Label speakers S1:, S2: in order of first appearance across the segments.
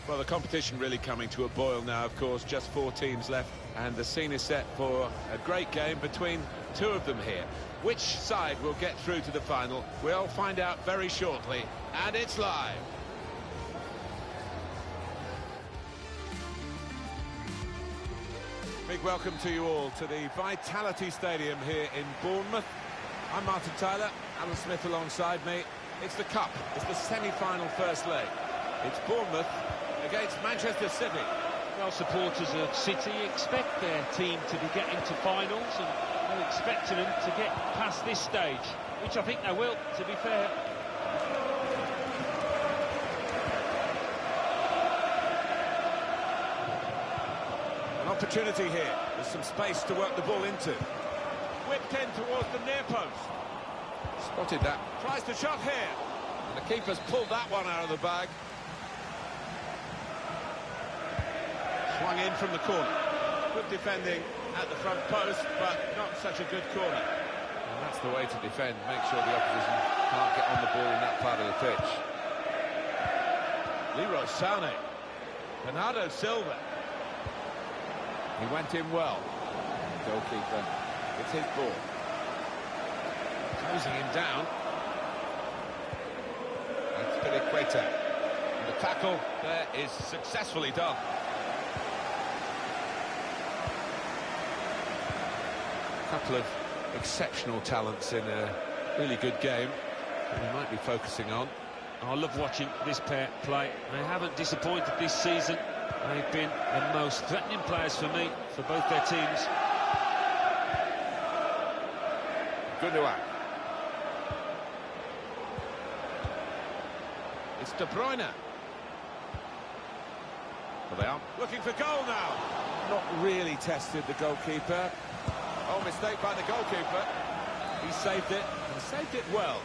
S1: Well, the competition really coming to a boil now, of course. Just 4 teams left, and the scene is set for a great game between 2 of them here. Which side will get through to the final? We'll find out very shortly, and it's live. Big welcome to you all to the Vitality Stadium here in Bournemouth. I'm Martin Tyler, Alan Smith alongside me. It's the Cup, it's the semi-final first leg. It's Bournemouth against Manchester City.
S2: Well, supporters of City expect their team to be getting to finals, and they're expecting them to get past this stage, which I think they will, to be fair.
S1: An opportunity here. There's some space to work the ball into. Whipped in towards the near post. Spotted that. Tries to shot here. And the keeper's pulled that one out of the bag. Swung in from the corner. Good defending at the front post, but not such a good corner. And that's the way to defend. Make sure the opposition can't get on the ball in that part of the pitch. Leroy Sané. Bernardo Silva. He went in well. Goalkeeper. It's his ball. Closing him down. That's Piliqueta. And the tackle there is successfully done. A couple of exceptional talents in a really good game that we might be focusing on.
S2: I love watching this pair play. They haven't disappointed this season. They've been the most threatening players for me, for both their teams.
S1: Gundogan. It's De Bruyne. Well, they are looking for goal now. Not really tested the goalkeeper. Oh, mistake by the goalkeeper. He saved it, and saved it well.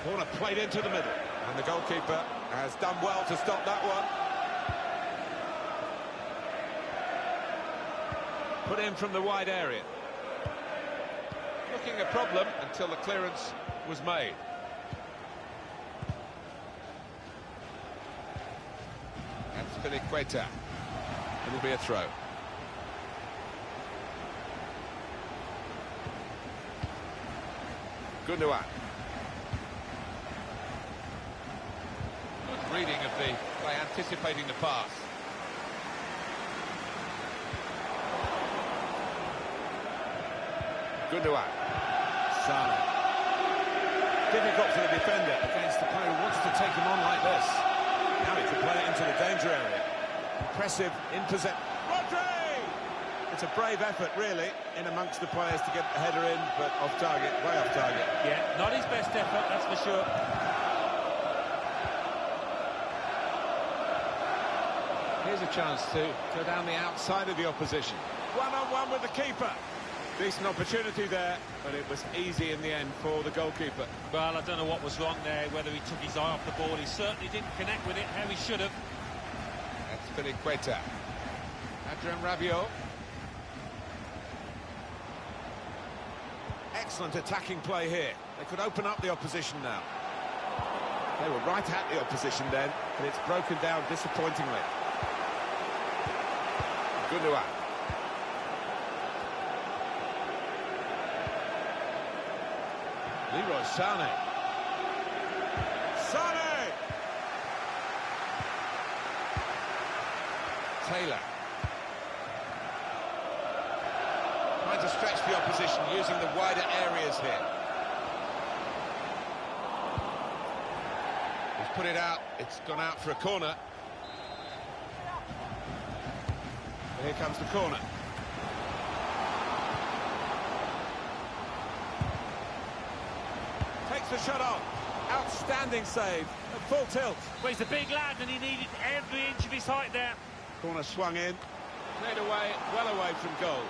S1: Corner played into the middle, and the goalkeeper has done well to stop that one. Put in from the wide area. Looking a problem until the clearance was made. That's Piliqueta. It'll be a throw. Gundogan. Good reading of the by anticipating the pass. Gundogan. Sané. Difficult for the defender against the player who wants to take him on like this. Now he can play it into the danger area. Impressive in possession. Rodri! It's a brave effort, really, in amongst the players to get the header in, but off target, way off target.
S2: Yeah, not his best effort, that's for sure.
S1: Here's a chance to go down the outside of the opposition. One-on-one with the keeper. Decent opportunity there, but it was easy in the end for the goalkeeper.
S2: Well, I don't know what was wrong there, whether he took his eye off the ball. He certainly didn't connect with it how he should have.
S1: That's Piliqueta. Adrien Rabiot. Excellent attacking play here. They could open up the opposition now. They were right at the opposition then, but it's broken down disappointingly. Gundogan. Leroy Sané. Sané! Taylor. Trying to stretch the opposition using the wider areas here. He's put it out. It's gone out for a corner. Here comes the corner. Takes the shot on. Outstanding save. At full tilt.
S2: Well, he's a big lad and he needed every inch of his height there.
S1: Corner swung in. Played away, well away from goal.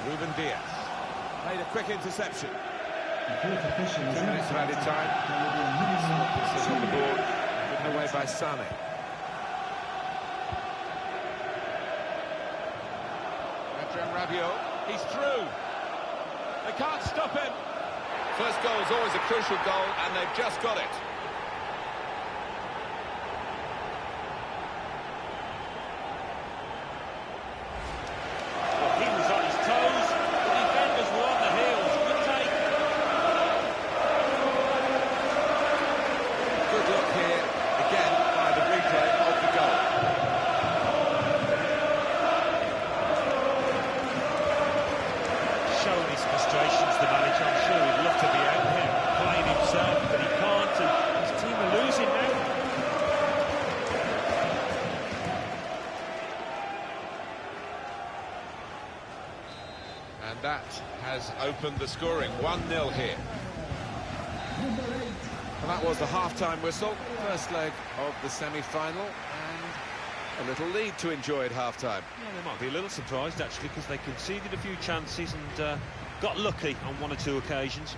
S1: Ruben Diaz. Made a quick interception. 2 minutes of added time. It's on the board. Given away by Sané. Adrien Rabiot. He's through. They can't stop him.
S3: First goal is always a crucial goal, and they've just got it.
S2: Well, he was on his toes. The defenders were on the heels. Good take.
S3: Good look here, again, by the replay of the goal.
S2: Showing his frustrations, the manager. I'm sure he'd love to be out here playing himself, but he can't, and his team are losing now.
S3: And that has opened the scoring. 1-0 here.
S1: And that was the half-time whistle. First leg of the semi-final, and a little lead to enjoy at half-time.
S2: Yeah, they might be a little surprised, actually, because they conceded a few chances and got lucky on one or two occasions.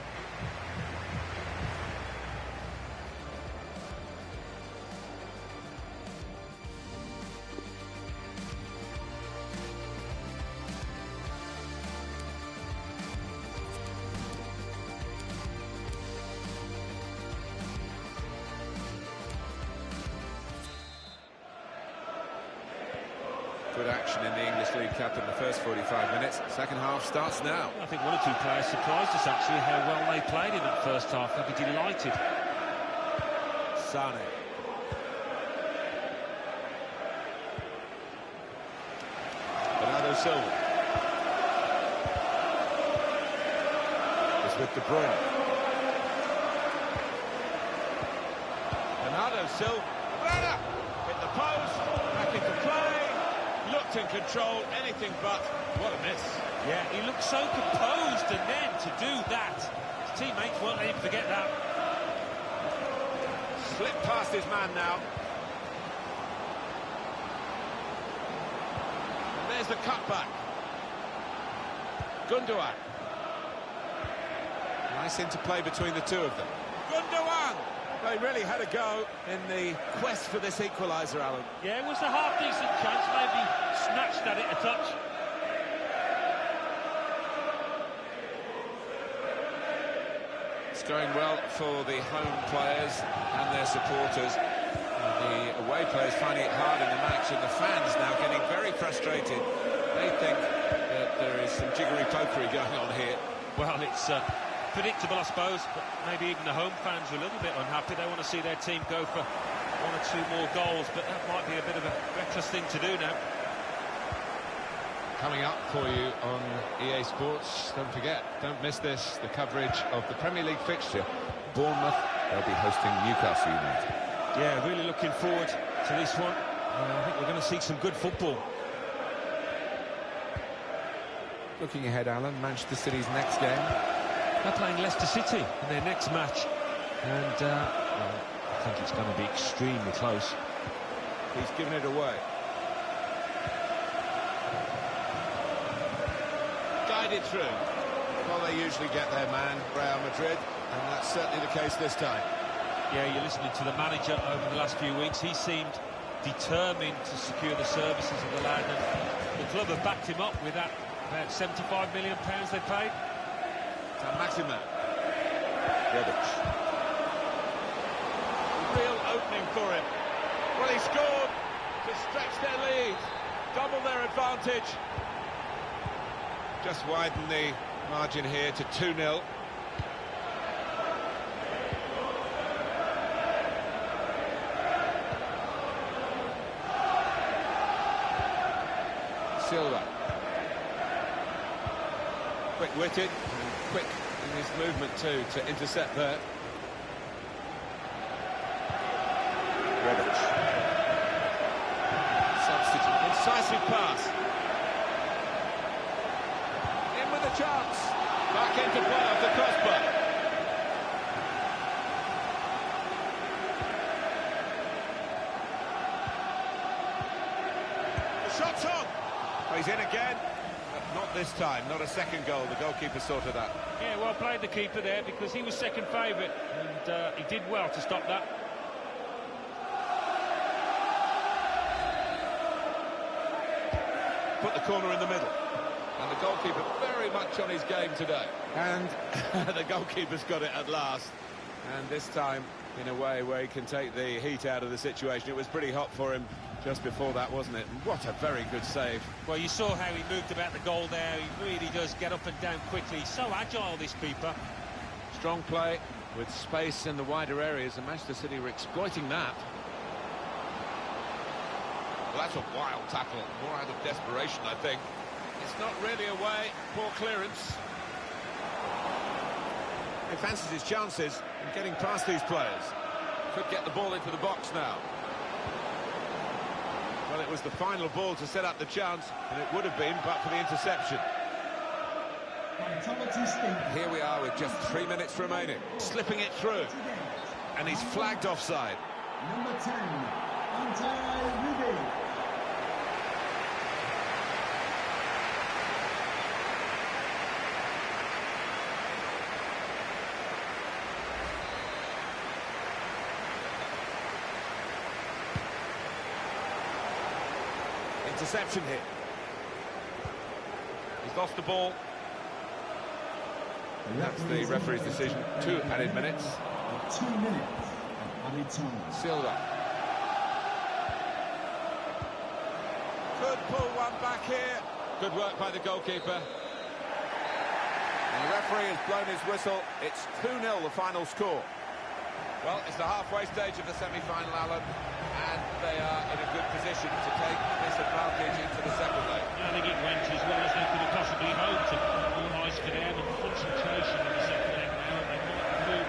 S1: Good action in the English League Cup in the first 45 minutes. Second half starts now.
S2: I think one or two players surprised us, actually, how well they played in that first half. They'll be delighted.
S1: Sane. Bernardo Silva. It's with De Bruyne. Bernardo Silva. Bernardo! Hit the post. Back into play. Looked in control. Anything but. What a miss.
S2: Yeah, he looked so composed, and then to do that, his teammates won't let him forget that.
S1: Slipped past his man now. And there's the cutback. Gundogan. Nice interplay between the two of them. Gundogan! They really had a go in the quest for this equaliser, Alan.
S2: Yeah, it was a half-decent chance, maybe snatched at it a touch.
S1: It's going well for the home players and their supporters. The away players finding it hard in the match, and the fans now getting very frustrated. They think that there is some jiggery-pokery going on here.
S2: Well, it's predictable, I suppose, but maybe even the home fans are a little bit unhappy. They want to see their team go for one or two more goals, but that might be a bit of a reckless thing to do now.
S3: Coming up for you on EA Sports, don't forget, don't miss this, the coverage of the Premier League fixture. Bournemouth, they'll be hosting Newcastle United.
S2: Yeah, really looking forward to this one. I think we're going to see some good football.
S1: Looking ahead, Alan, Manchester City's next game.
S2: They're playing Leicester City in their next match, and well, I think it's going to be extremely close.
S1: He's given it away. Guided through. Well, they usually get their man, Real Madrid, and that's certainly the case this time.
S2: Yeah, you're listening to the manager over the last few weeks. He seemed determined to secure the services of the lad, and the club have backed him up with that about £75 million they paid.
S1: Maximin. Rebic. Real opening for him. Well, he scored to stretch their lead, double their advantage. Just widen the margin here to 2-0. Silva. Quick-witted, quick in his movement too to intercept there. Rebic. Substitute. Incisive pass. In with a chance. Back into play off the crossbar. The shot's on. Oh, he's in again. But not this time. Not a second goal. The goalkeeper sorted that.
S2: Yeah, well played the keeper there, because he was second favourite, and he did well to stop that.
S1: Put the corner in the middle.
S3: And the goalkeeper very much on his game today.
S1: And the goalkeeper's got it at last. And this time, in a way where he can take the heat out of the situation. It was pretty hot for him just before that, wasn't it? And what a very good save.
S2: Well, you saw how he moved about the goal there. He really does get up and down quickly. He's so agile, this keeper.
S3: Strong play with space in the wider areas, and Manchester City were exploiting that.
S1: Well, that's a wild tackle, more out of desperation, I think. It's not really away, poor clearance. He fancies his chances in getting past these players. Could get the ball into the box now. Well, it was the final ball to set up the chance, and it would have been, but for the interception. Here we are with just 3 minutes remaining. Slipping it through. And he's flagged offside.
S4: Number 10, Ruby.
S1: Interception here.
S3: He's lost the ball. That's the referee's decision. 2 added minutes.
S4: 2 minutes added time.
S3: Silva.
S1: Could pull one back here. Good work by the goalkeeper. And the referee has blown his whistle. It's 2-0 the final score. Well, it's the halfway stage of the semi-final, Alan, and they are in a good position to take this advantage into the second leg.
S2: I think it went as well as they could have possibly hoped. All eyes for them and concentration in the second leg now, and they might move.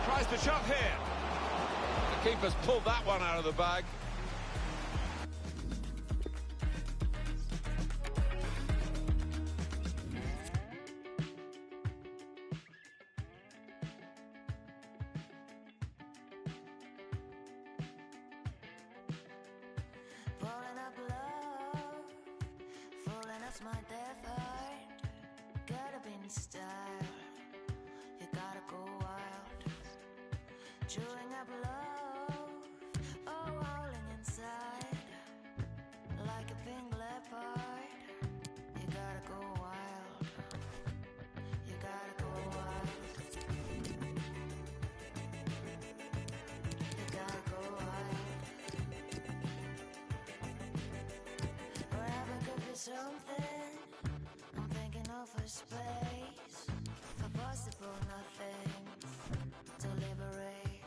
S1: Tries the shot here. The keeper's pulled that one out of the bag.
S5: Falling up love, falling as my death heart. Gotta be in style, you gotta go wild. Chewing up love, oh, howling inside. Like a pink leopard, you gotta go wild. You gotta go wild. You gotta go wild. Forever could be something. I'm thinking of a space for possible nothing to liberate.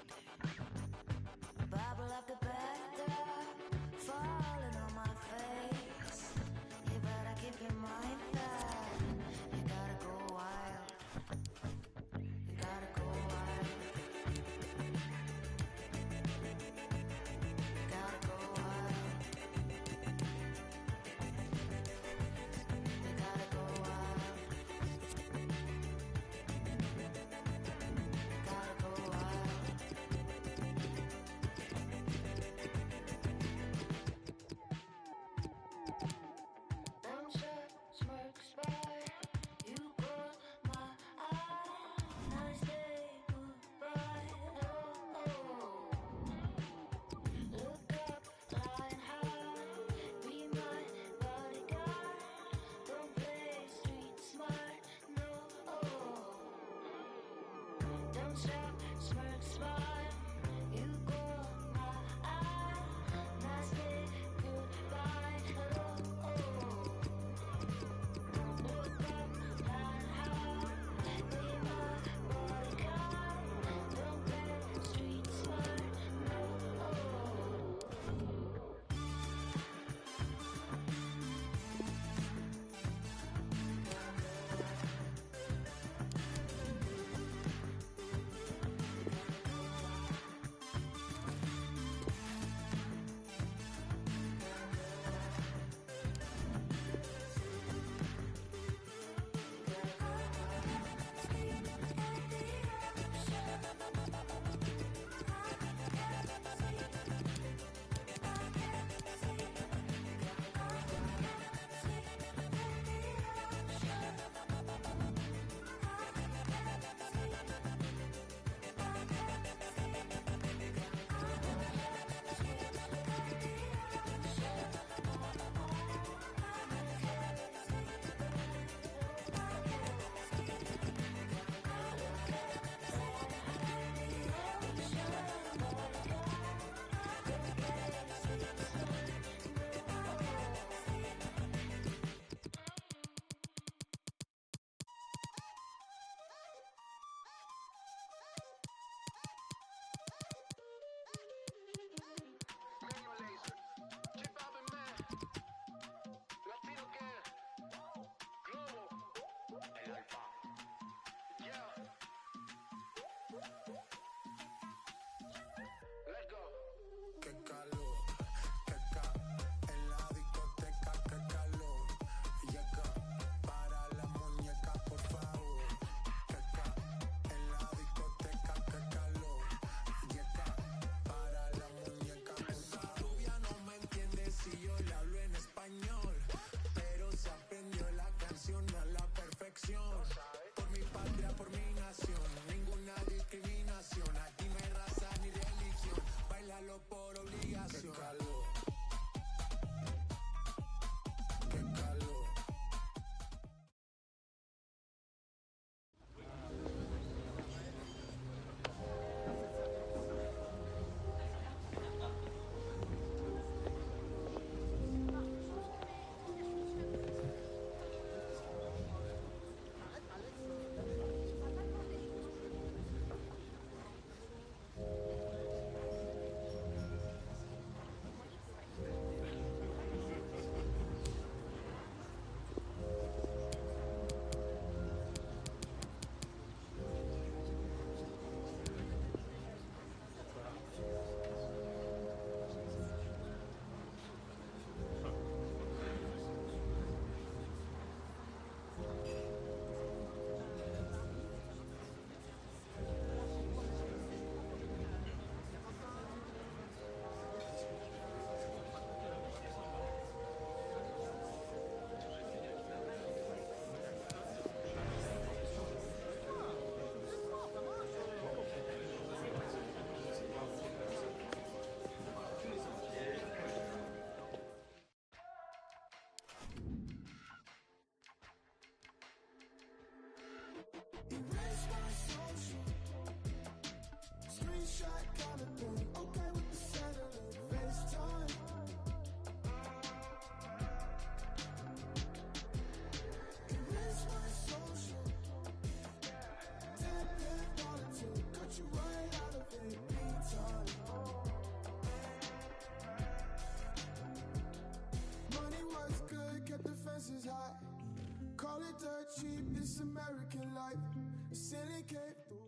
S6: gimnasio. Qué calor. Qué calor. Erase my social. Screenshot kind of thing. Okay with the satellite. FaceTime. Erase my social. Tap that politics. Cut you right out of it. Meantime. Money was good, kept the fences high. Call it dirt cheap, this American life. A silly came through.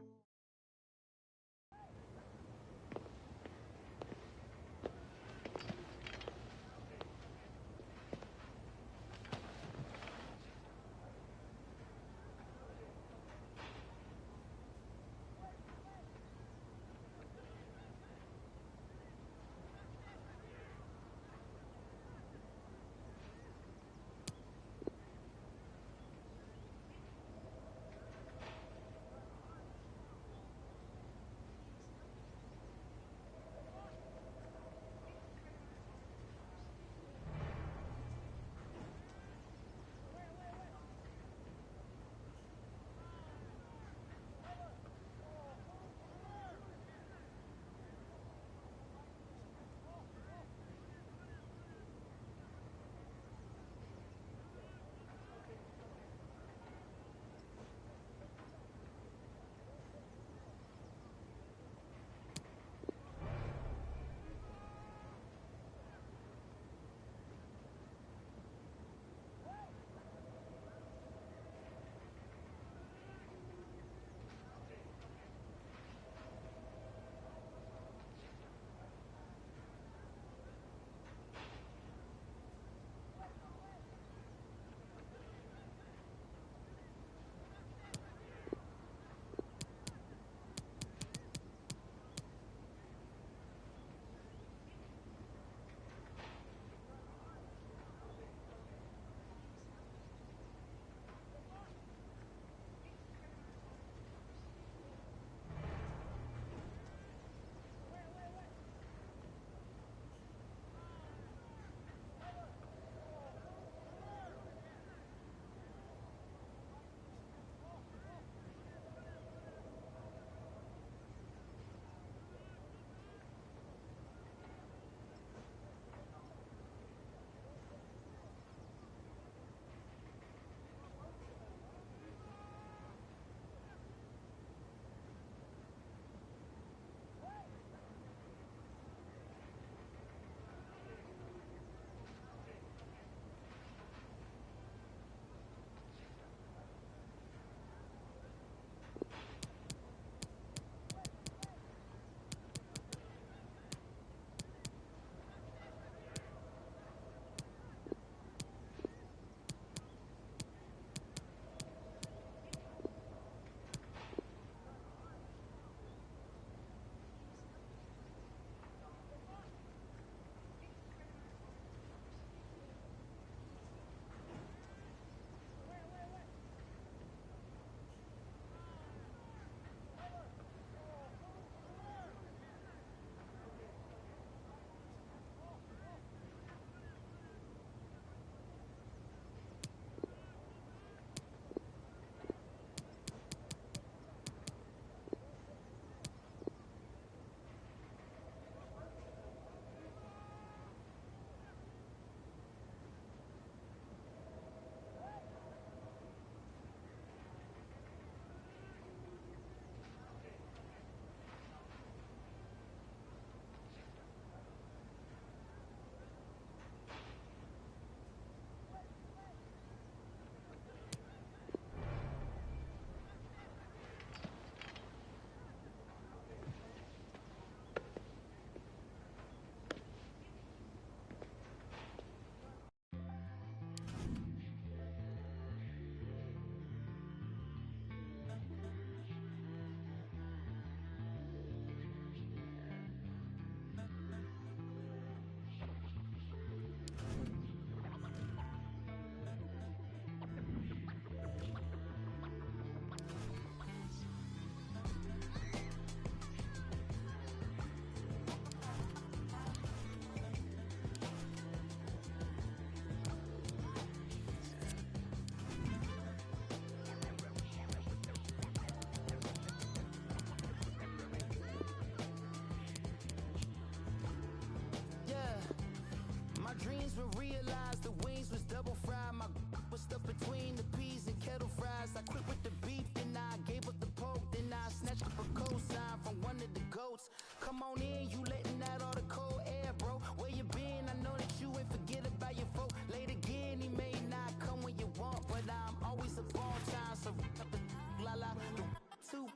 S7: realized the wings was double fried. My was stuck between the peas and kettle fries. I quit with the beef, then I gave up the pork. Then I snatched up a cosign from one of the goats. Come on in, you letting out all the cold air, bro. Where you been? I know that you ain't forget about your folk. Late again, he may not come when you want, but I'm always up on time. So up the la la the two.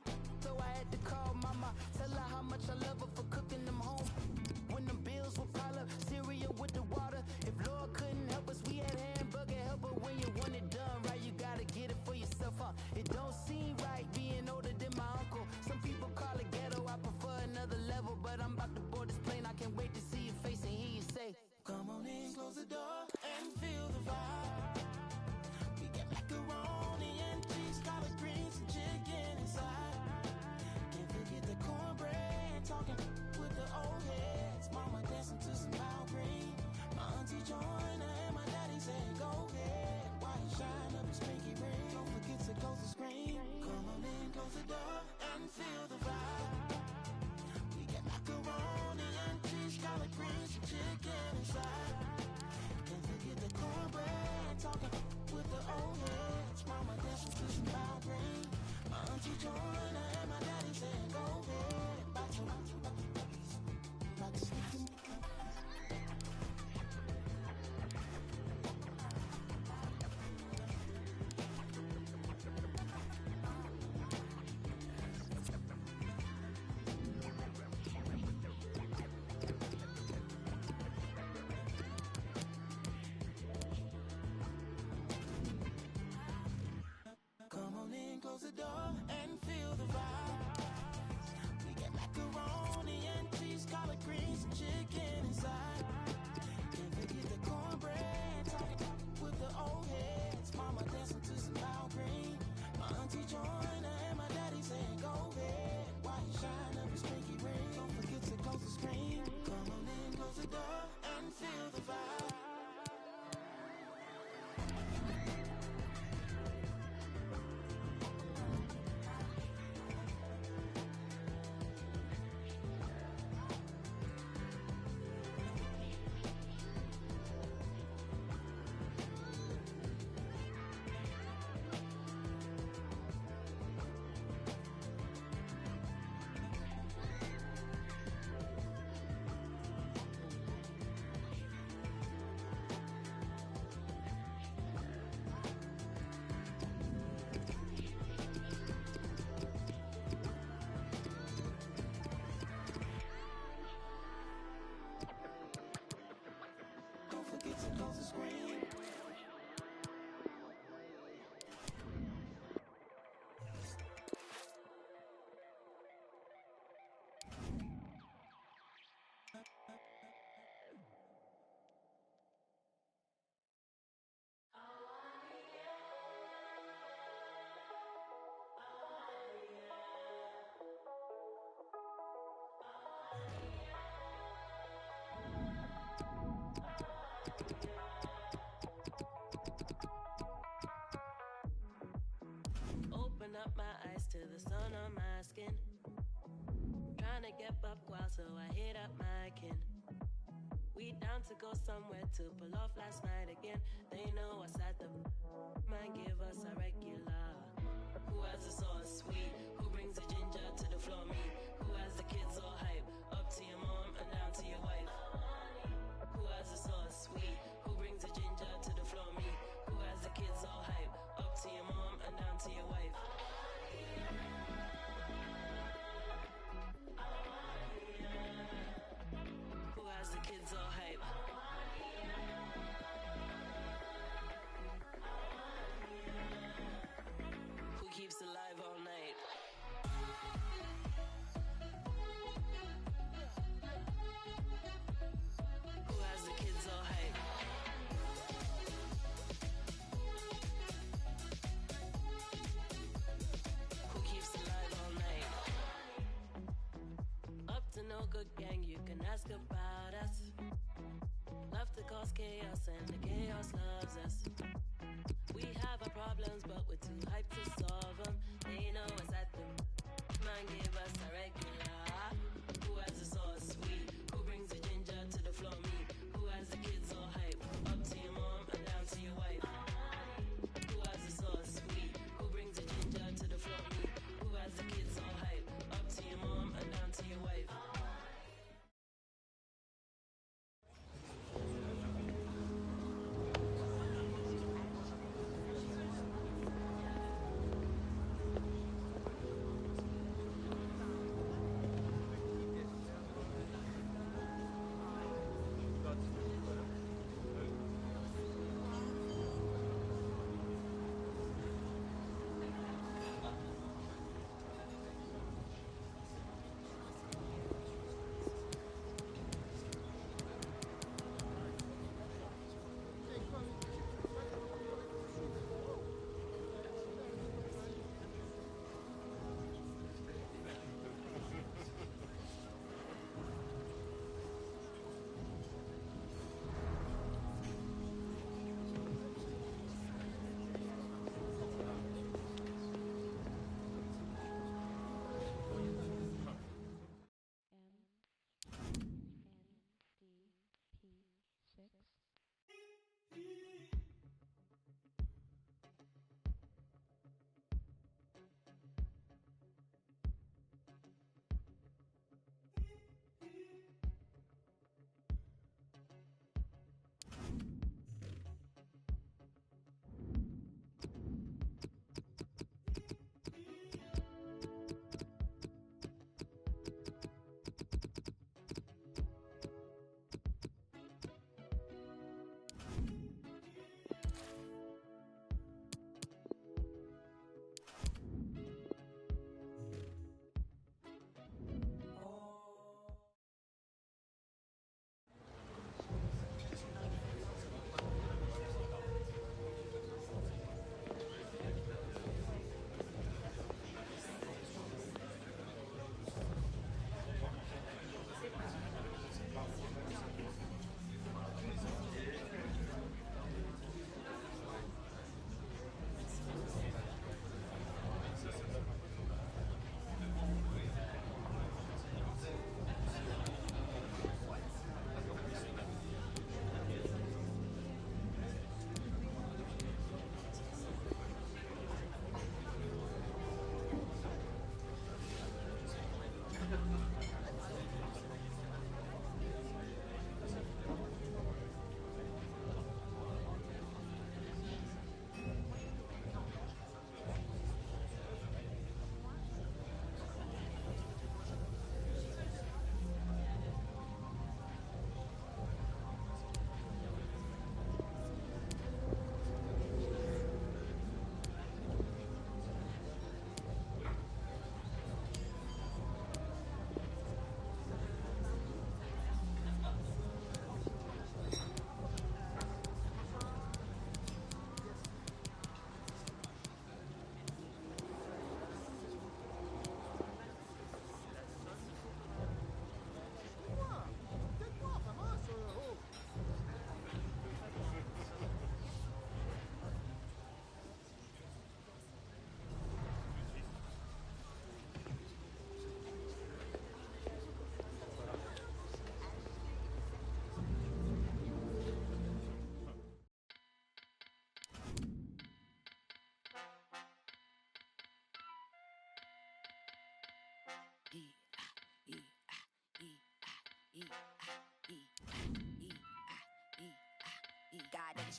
S7: So I had to call mama, tell her how much I love her for cooking them home. When them bills would pile up, cereal with the water. If Lord couldn't help us, we had hamburger helper. When you want it done right, you gotta get it for yourself, huh? It don't seem right being older than my uncle. Some people call it ghetto, I prefer another level. But I'm about to board this plane, I can't wait to see your face and hear you say, come on in, close the door and feel the vibe. We get macaroni and cheese, collard greens and chicken inside. Can't forget the cornbread, talking with the old heads. Mama dancing to some loud green. My auntie joined her and my daddy said, go ahead. Why you shine up his pinky ring? Don't forget to close the screen. Come on in, close the door and feel the vibe. We get macaroni and cheese, collard greens and chicken inside. Can't forget the cornbread, talking with the old heads. Mama dancing to some loud green. My auntie joined her and my daddy said, go ahead. Back to sleep. Come on in, close the door and feel the vibe. We get macaroni and cheese, collard greens and chicken inside. Can't forget the cornbread, talking with the old heads. Mama dancing to some loud green. My auntie joined her and my daddy said, go ahead. Why you shine up his pinky ring? Don't forget to close the screen. Come on in, close the door and feel the vibe. Don't forget to close the screen.
S8: Open up my eyes to the sun on my skin. Trying to get up while so I hit up my kin. We down to go somewhere to pull off last night again. They know us at the man, give us a regular. Who has the sauce sweet? Who brings the ginger to the floor? Me. Who has the kids all hype? Up to your mom and down to your wife. Who has the sauce sweet? Who brings the ginger to the floor? Me. Who has the kids all hype? Up to your mom and down to your wife. Who has the kids all hype? Who keeps alive all night? Who has the kids all hype? Who keeps alive all night? Up to no good gang, you can ask about us. Love to cause chaos and the chaos loves us. We have our problems but we're too hyped to solve them. They know us at the man, give us a regular. Who has the sauce sweet? Who brings the ginger to the floor? Me. Who has the kids all hype? Up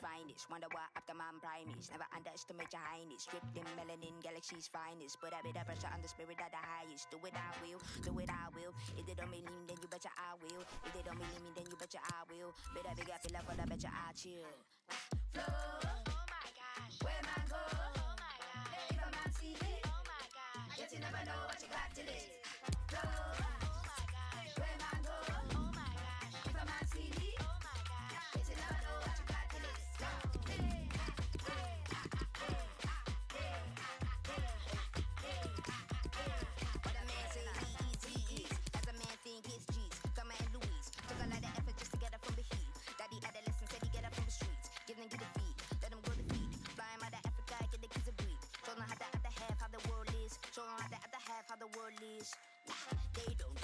S9: finest. Wonder why after man primates. Never underestimate your highness. Stripped in melanin, galaxy's finest. Put a bit of pressure on the spirit of the highest. Do it, I will. Do it, I will. If they don't believe me, then you betcha I will. If they don't believe me, then you betcha I will. Bit of big I feel like, but I betcha I chill. Flow. Oh my gosh. Where man go? Oh my gosh. If a man see me. Oh my gosh. Yet you never know what you got till it. Flow. Oh my gosh. Where man go? Oh my gosh. If a man see me. Oh my gosh. Yet you never know what you got till it. What a man say he is. As a man think it's G's. Come and Louise. Took a lot of effort just to get up from the heat. Daddy adolescent said he get up from the streets. Give them get a feed. Let them go to feed. Fly him out of Africa, get the kids a breed. Show them how the other half how the world is. Show them how the other half how the world is. Nah, they don't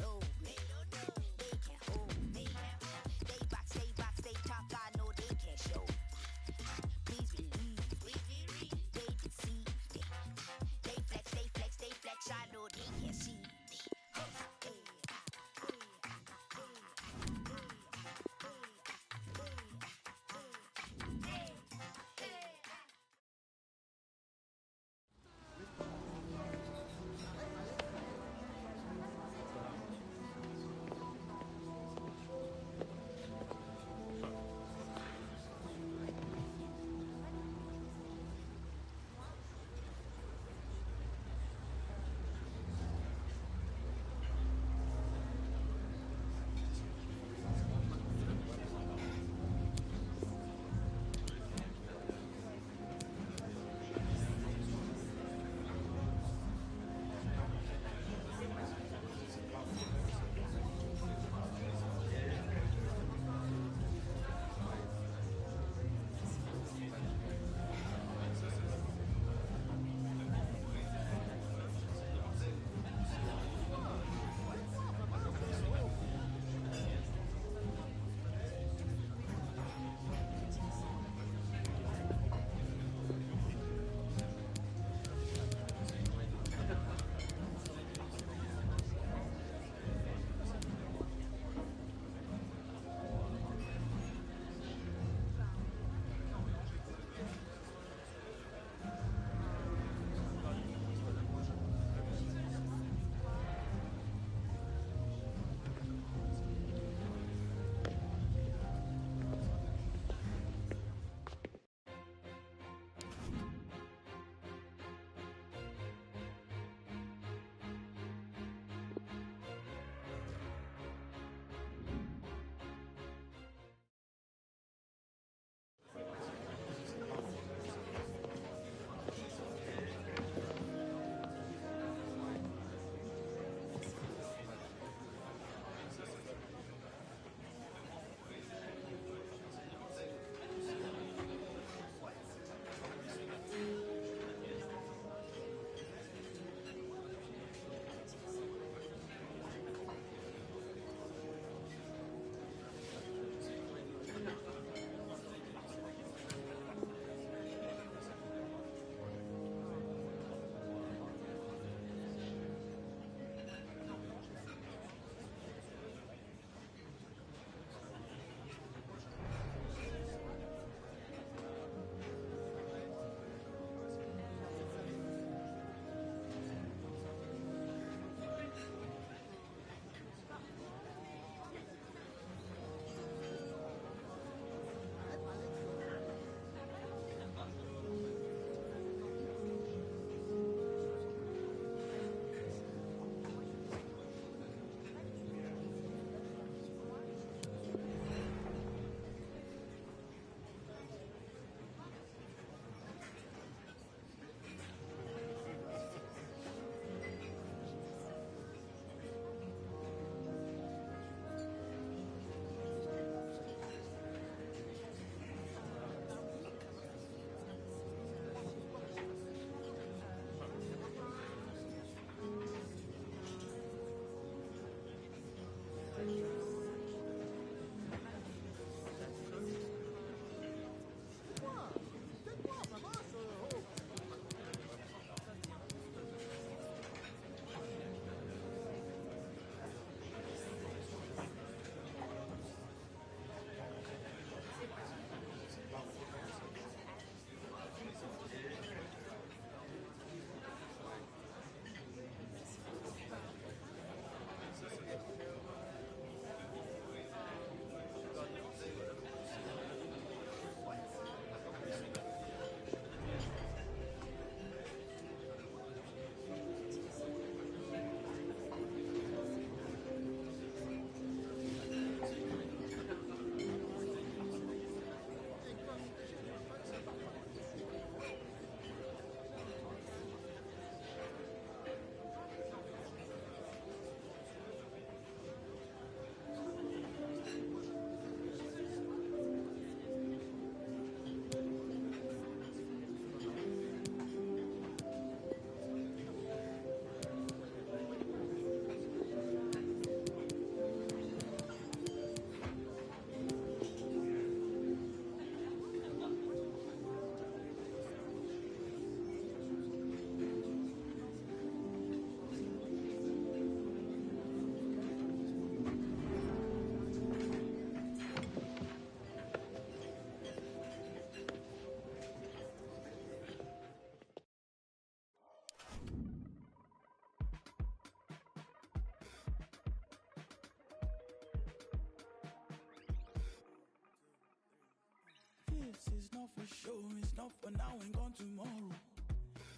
S6: This is not for show, it's not for now and gone tomorrow.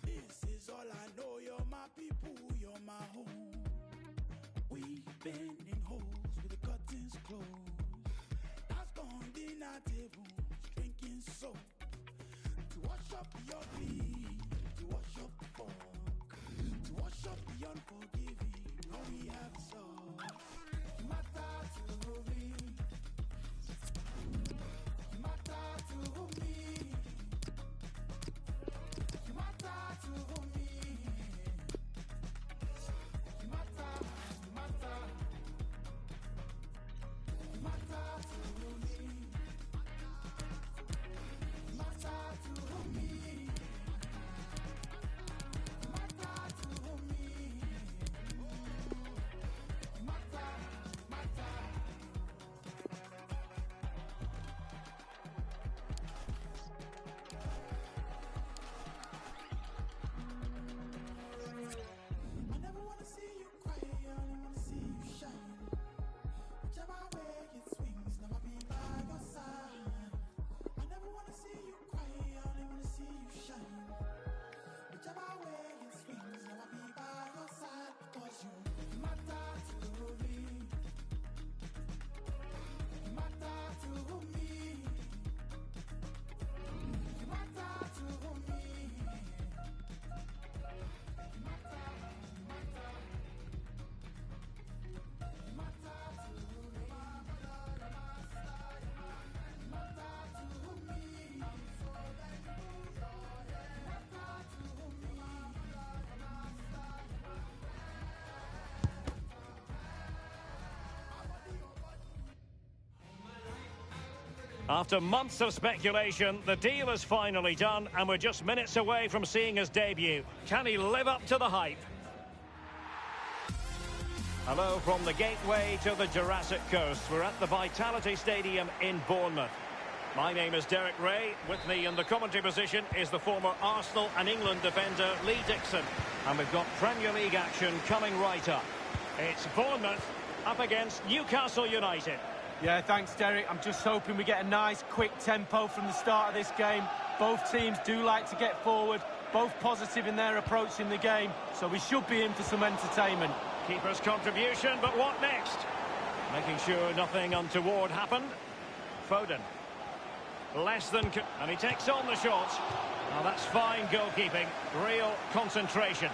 S6: This is all I know, you're my people, you're my home. We've been in holes with the curtains closed. That's gone dinner tables, drinking soap. To wash up the ugly, to wash up the fog, to wash up the unforgiving, all we have is us. You matter to me, you matter to me, you matter to me, you matter, you matter, you matter to me, you matter to me, you matter to me, you matter, matter. I never wanna see you cry, I only wanna see you shine. Whichever way it swings, never be by your side. I never wanna see you cry, I only wanna see you shine. Whichever way it swings, never be by your side. Because you matter to me, you matter to me, you matter to me.
S10: After months of speculation, the deal is finally done, and we're just minutes away from seeing his debut. Can he live up to the hype? Hello from the gateway to the Jurassic Coast. We're at the Vitality Stadium in Bournemouth. My name is Derek Ray. With me in the commentary position is the former Arsenal and England defender Lee Dixon. And we've got Premier League action coming right up. It's Bournemouth up against Newcastle United.
S11: Yeah, thanks, Derek. I'm just hoping we get a nice, quick tempo from the start of this game. Both teams do like to get forward, both positive in their approach in the game, so we should be in for some entertainment.
S10: Keeper's contribution, but what next? Making sure nothing untoward happened. Foden. Less than... and he takes on the shot. Now that's fine goalkeeping. Real concentration.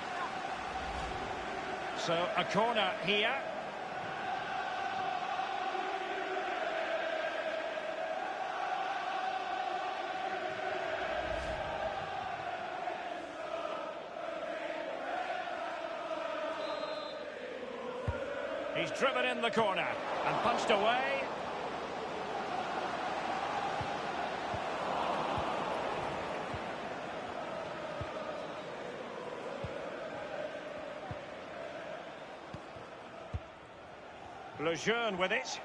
S10: So a corner here. He's driven in the corner and punched away. Lejeune with it.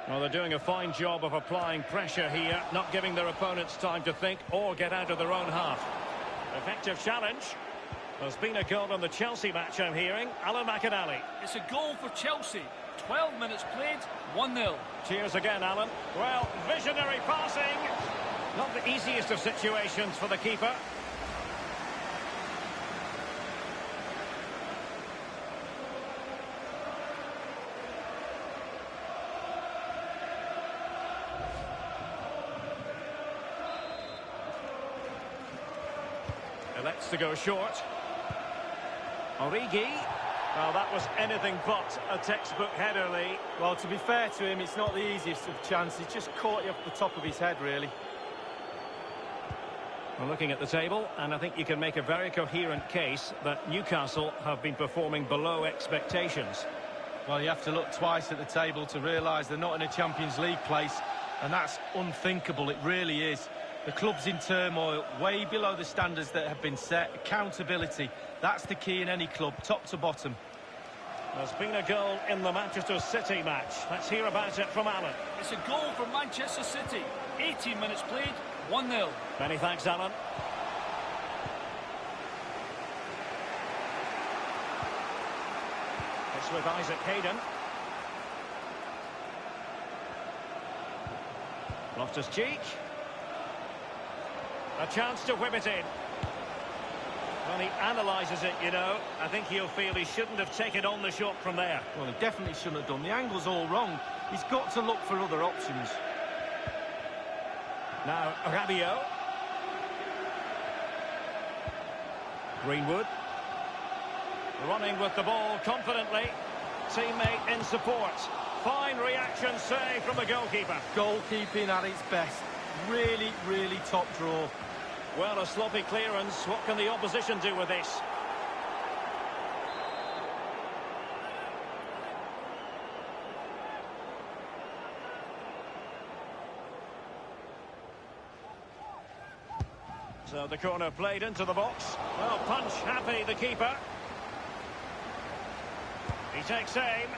S10: Well, they're doing a fine job of applying pressure here, not giving their opponents time to think or get out of their own half. Effective challenge. There's been a goal on the Chelsea match, I'm hearing. Alan McAnally.
S12: It's a goal for Chelsea. 12 minutes played, 1-0.
S10: Cheers again, Alan. Well, visionary passing. Not the easiest of situations for the keeper. Elects to go short. Origi. Well, that was anything but a textbook header, Lee.
S11: Well, to be fair to him, it's not the easiest of chances. Just caught you off the top of his head, really.
S10: We're looking at the table, and I think you can make a very coherent case that Newcastle have been performing below expectations.
S11: Well, you have to look twice at the table to realise they're not in a Champions League place, and that's unthinkable, it really is. The club's in turmoil, way below the standards that have been set. Accountability, that's the key in any club, top to bottom.
S10: There's been a goal in the Manchester City match. Let's hear about it from Alan.
S12: It's a goal for Manchester City. 18 minutes played, 1-0.
S10: Many thanks, Alan. It's with Isaac Hayden. Loftus-Cheek. A chance to whip it in. Well, he analyses it, you know. I think he'll feel he shouldn't have taken on the shot from there.
S11: Well, he definitely shouldn't have done. The angle's all wrong. He's got to look for other options.
S10: Now, Rabiot. Greenwood. Running with the ball confidently. Teammate in support. Fine reaction save from the goalkeeper.
S11: Goalkeeping at its best. Really, really top draw.
S10: Well, a sloppy clearance. What can the opposition do with this? So the corner played into the box. Well, punch happy, the keeper. He takes aim.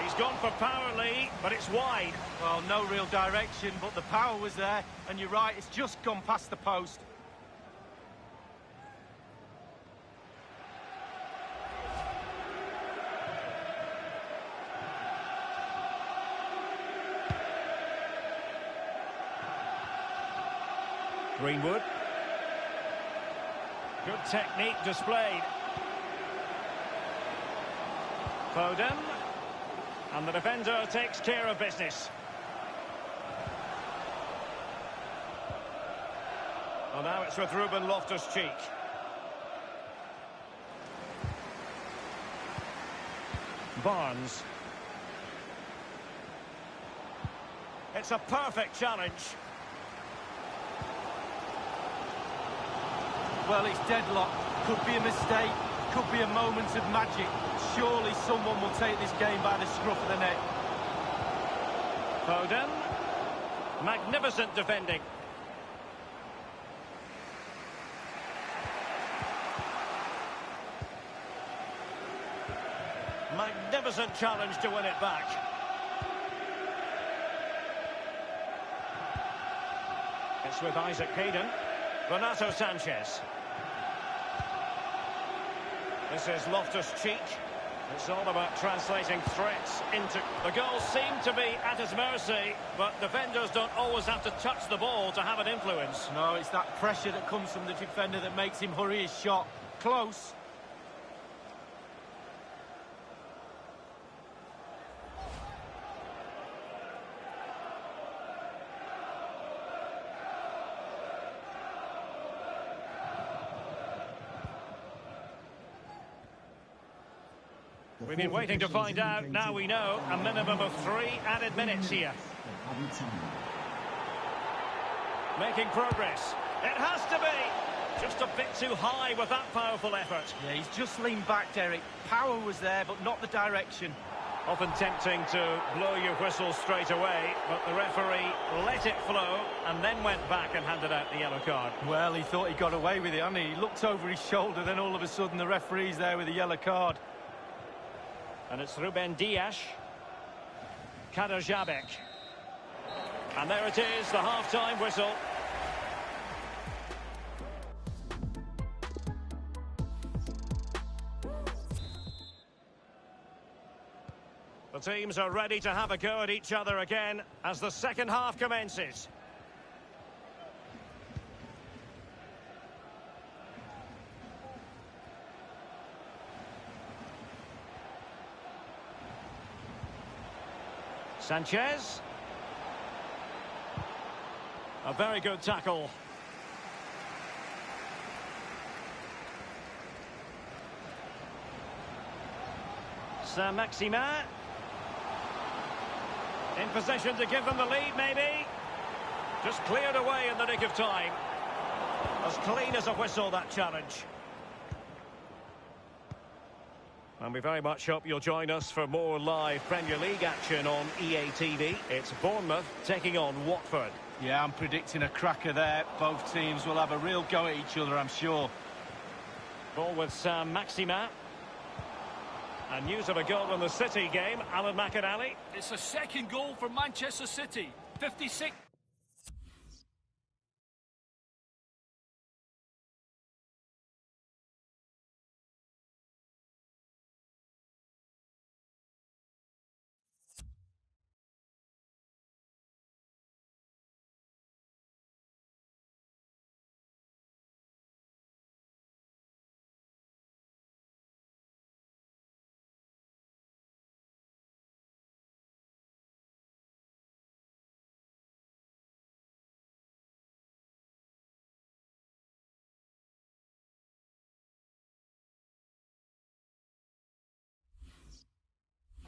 S10: He's gone for power, Lee, but it's wide.
S11: Well, no real direction, but the power was there. And you're right, it's just gone past the post.
S10: Greenwood. Good technique displayed. Foden. And the defender takes care of business. Well, now it's with Ruben Loftus-Cheek. Barnes. It's a perfect challenge.
S11: Well, it's deadlock. Could be a mistake. Could be a moment of magic. Surely someone will take this game by the scruff of the neck.
S10: Foden. Magnificent defending. Magnificent challenge to win it back. It's with Isaac Hayden. Renato Sanchez. This is Loftus-Cheek. It's all about translating threats into... The goals seem to be at his mercy, but defenders don't always have to touch the ball to have an influence.
S11: No, it's that pressure that comes from the defender that makes him hurry his shot. Close.
S10: We've been waiting to find out. Now we know. A minimum of 3 added minutes here. Making progress. It has to be. Just a bit too high with that powerful effort.
S11: Yeah, he's just leaned back, Derek. Power was there, but not the direction.
S10: Often tempting to blow your whistle straight away, but the referee let it flow and then went back and handed out the yellow card.
S11: Well, he thought he got away with it, hadn't he? He looked over his shoulder, then all of a sudden the referee's there with a yellow card.
S10: And it's Ruben Dias. Kaderjabek. And there it is, the half-time whistle. The teams are ready to have a go at each other again as the second half commences. Sanchez. A very good tackle. Saint-Maximin. In possession to give them the lead, maybe. Just cleared away in the nick of time. As clean as a whistle, that challenge. And we very much hope you'll join us for more live Premier League action on EA TV. It's Bournemouth taking on Watford.
S11: Yeah, I'm predicting a cracker there. Both teams will have a real go at each other, I'm sure.
S10: Ball with Saint-Maximin. And news of a goal in the City game, Alan McInally.
S12: It's a second goal for Manchester City. 56.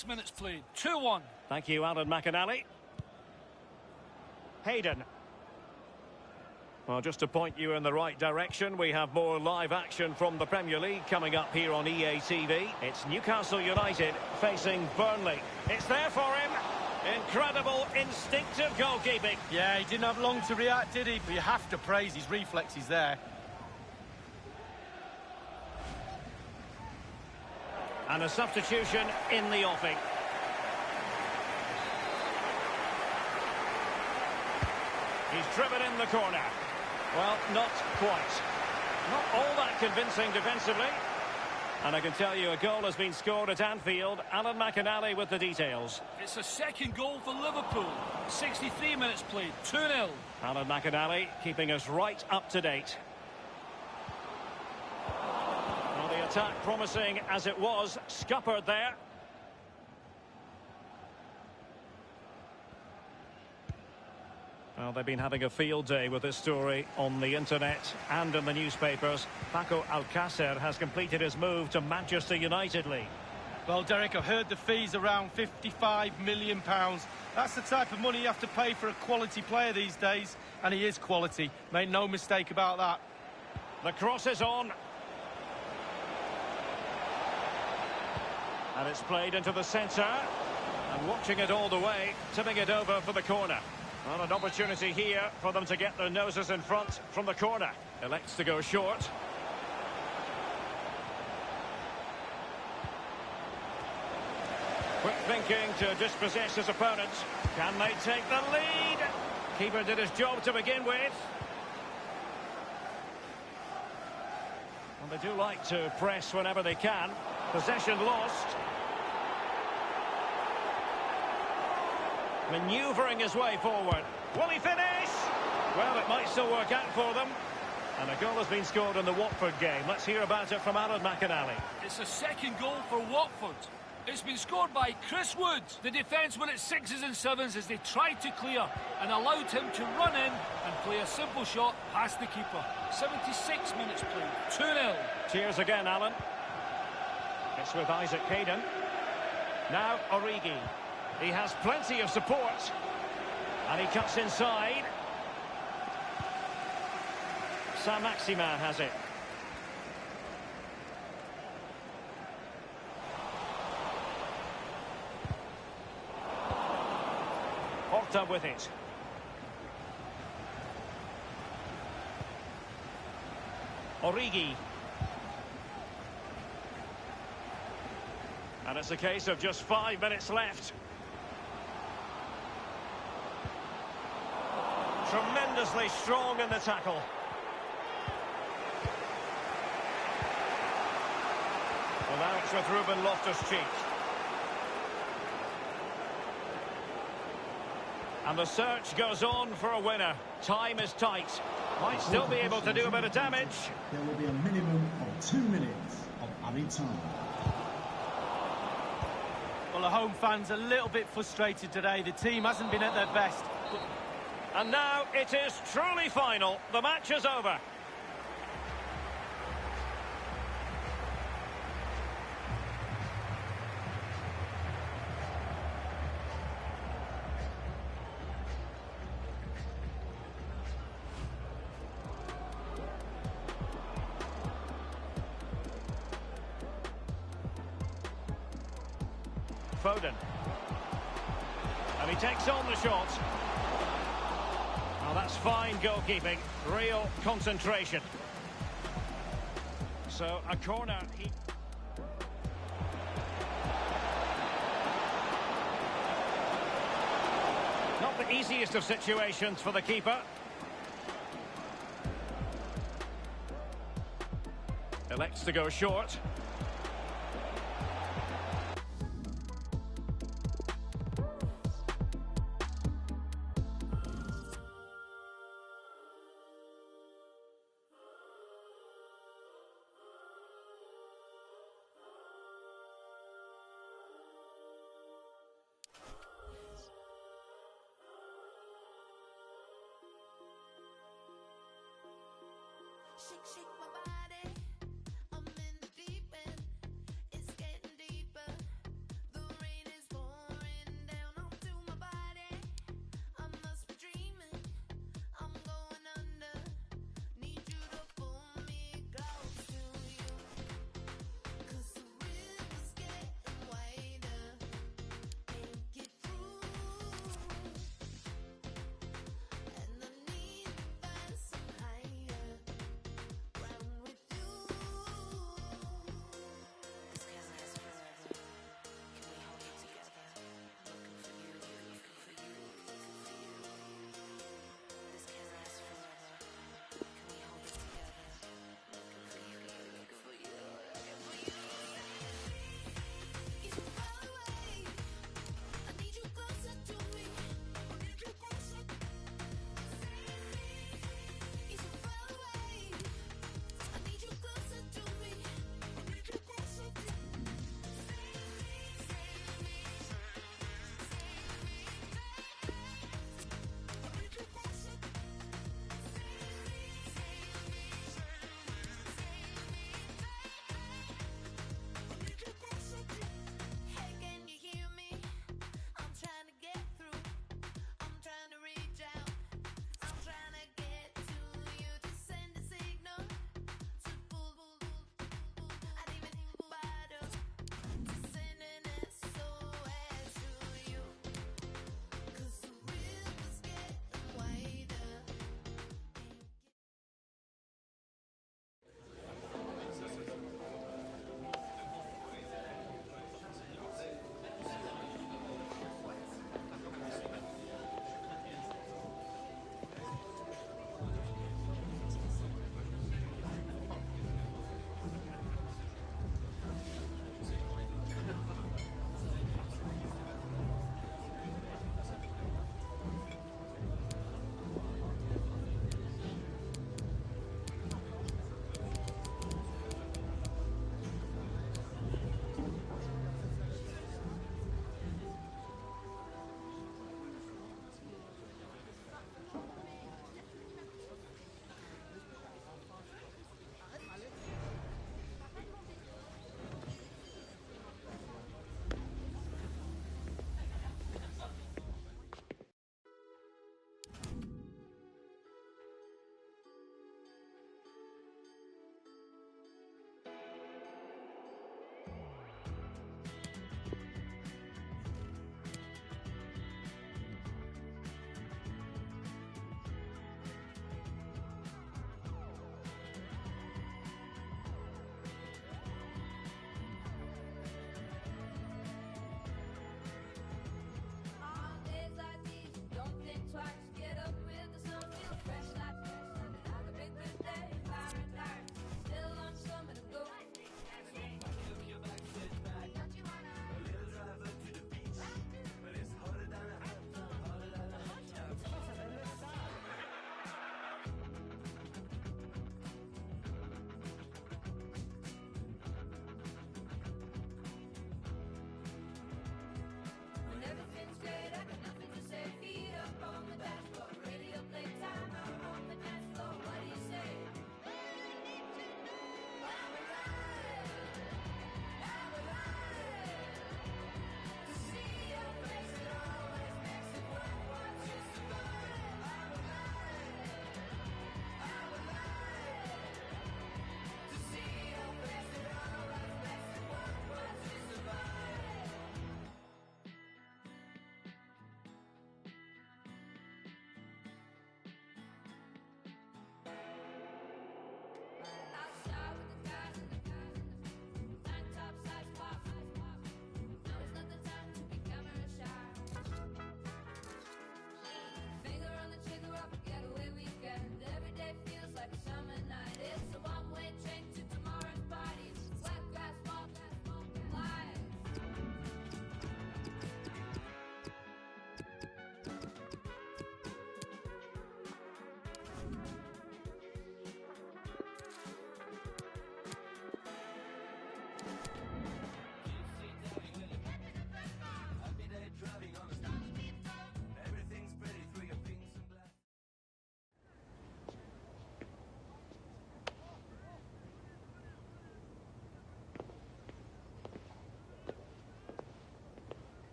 S12: 76 minutes played. 2-1.
S10: Thank you, Alan McInally. Hayden. Well, just to point you in the right direction, we have more live action from the Premier League coming up here on EA TV. It's Newcastle United facing Burnley. It's there for him. Incredible, instinctive goalkeeping.
S11: Yeah, he didn't have long to react, did he? But you have to praise his reflexes there.
S10: And a substitution in the offing. He's driven in the corner. Well, not quite. Not all that convincing defensively. And I can tell you a goal has been scored at Anfield. Alan McInally with the details.
S12: It's a second goal for Liverpool. 63 minutes played. 2-0.
S10: Alan McInally keeping us right up to date. Well, the attack promising as it was. Scuppered there. Well, they've been having a field day with this story on the internet and in the newspapers. Paco Alcácer has completed his move to Manchester United League.
S11: Well, Derek, I've heard the fee's around £55 million. That's the type of money you have to pay for a quality player these days. And he is quality. Make no mistake about that.
S10: The cross is on. And it's played into the centre. And watching it all the way, tipping it over for the corner. Well, an opportunity here for them to get their noses in front from the corner. Elects to go short. Quick thinking to dispossess his opponent. Can they take the lead? Keeper did his job to begin with. Well, they do like to press whenever they can. Possession lost. Manoeuvring his way forward. Will he finish? Well, it might still work out for them. And a goal has been scored in the Watford game. Let's hear about it from Alan McInally.
S12: It's a second goal for Watford. It's been scored by Chris Wood. The defence were at 6s and 7s as they tried to clear and allowed him to run in and play a simple shot past the keeper. 76 minutes played. 2-0.
S10: Cheers again, Alan. It's with Isaac Hayden. Now Origi. He has plenty of support. And he cuts inside. Saint-Maximin has it. Horta with it. Origi. And it's a case of just 5 minutes left. Tremendously strong in the tackle. Well, now it's with Ruben Loftus-Cheek. And the search goes on for a winner. Time is tight. Might still be able to do a bit of damage.
S4: There will be a minimum of 2 minutes of added time.
S11: Well, the home fans are a little bit frustrated today. The team hasn't been at their best.
S10: And now it is truly final. The match is over. Foden. And he takes on the shot. Well, that's fine goalkeeping. Real concentration. So, a corner. Not the easiest of situations for the keeper. Elects to go short.
S5: Shake, shake my body. I'm in the deep end. It's getting deeper. The rain is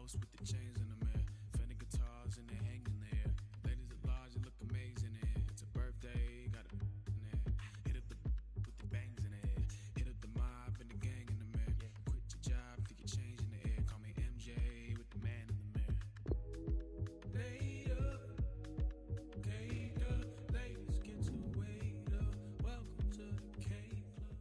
S6: house with the chains in the mirror. Fender guitars and they hang in the air. Ladies at large, they look amazing in here. It's a birthday, got a in there. Hit up the with the bangs in the air. Hit up the mob and the gang in the mirror. Quit your job, think you're changing the air. Call me MJ with the man in the mirror. Later, ladies get to wait up. Welcome to the K Club.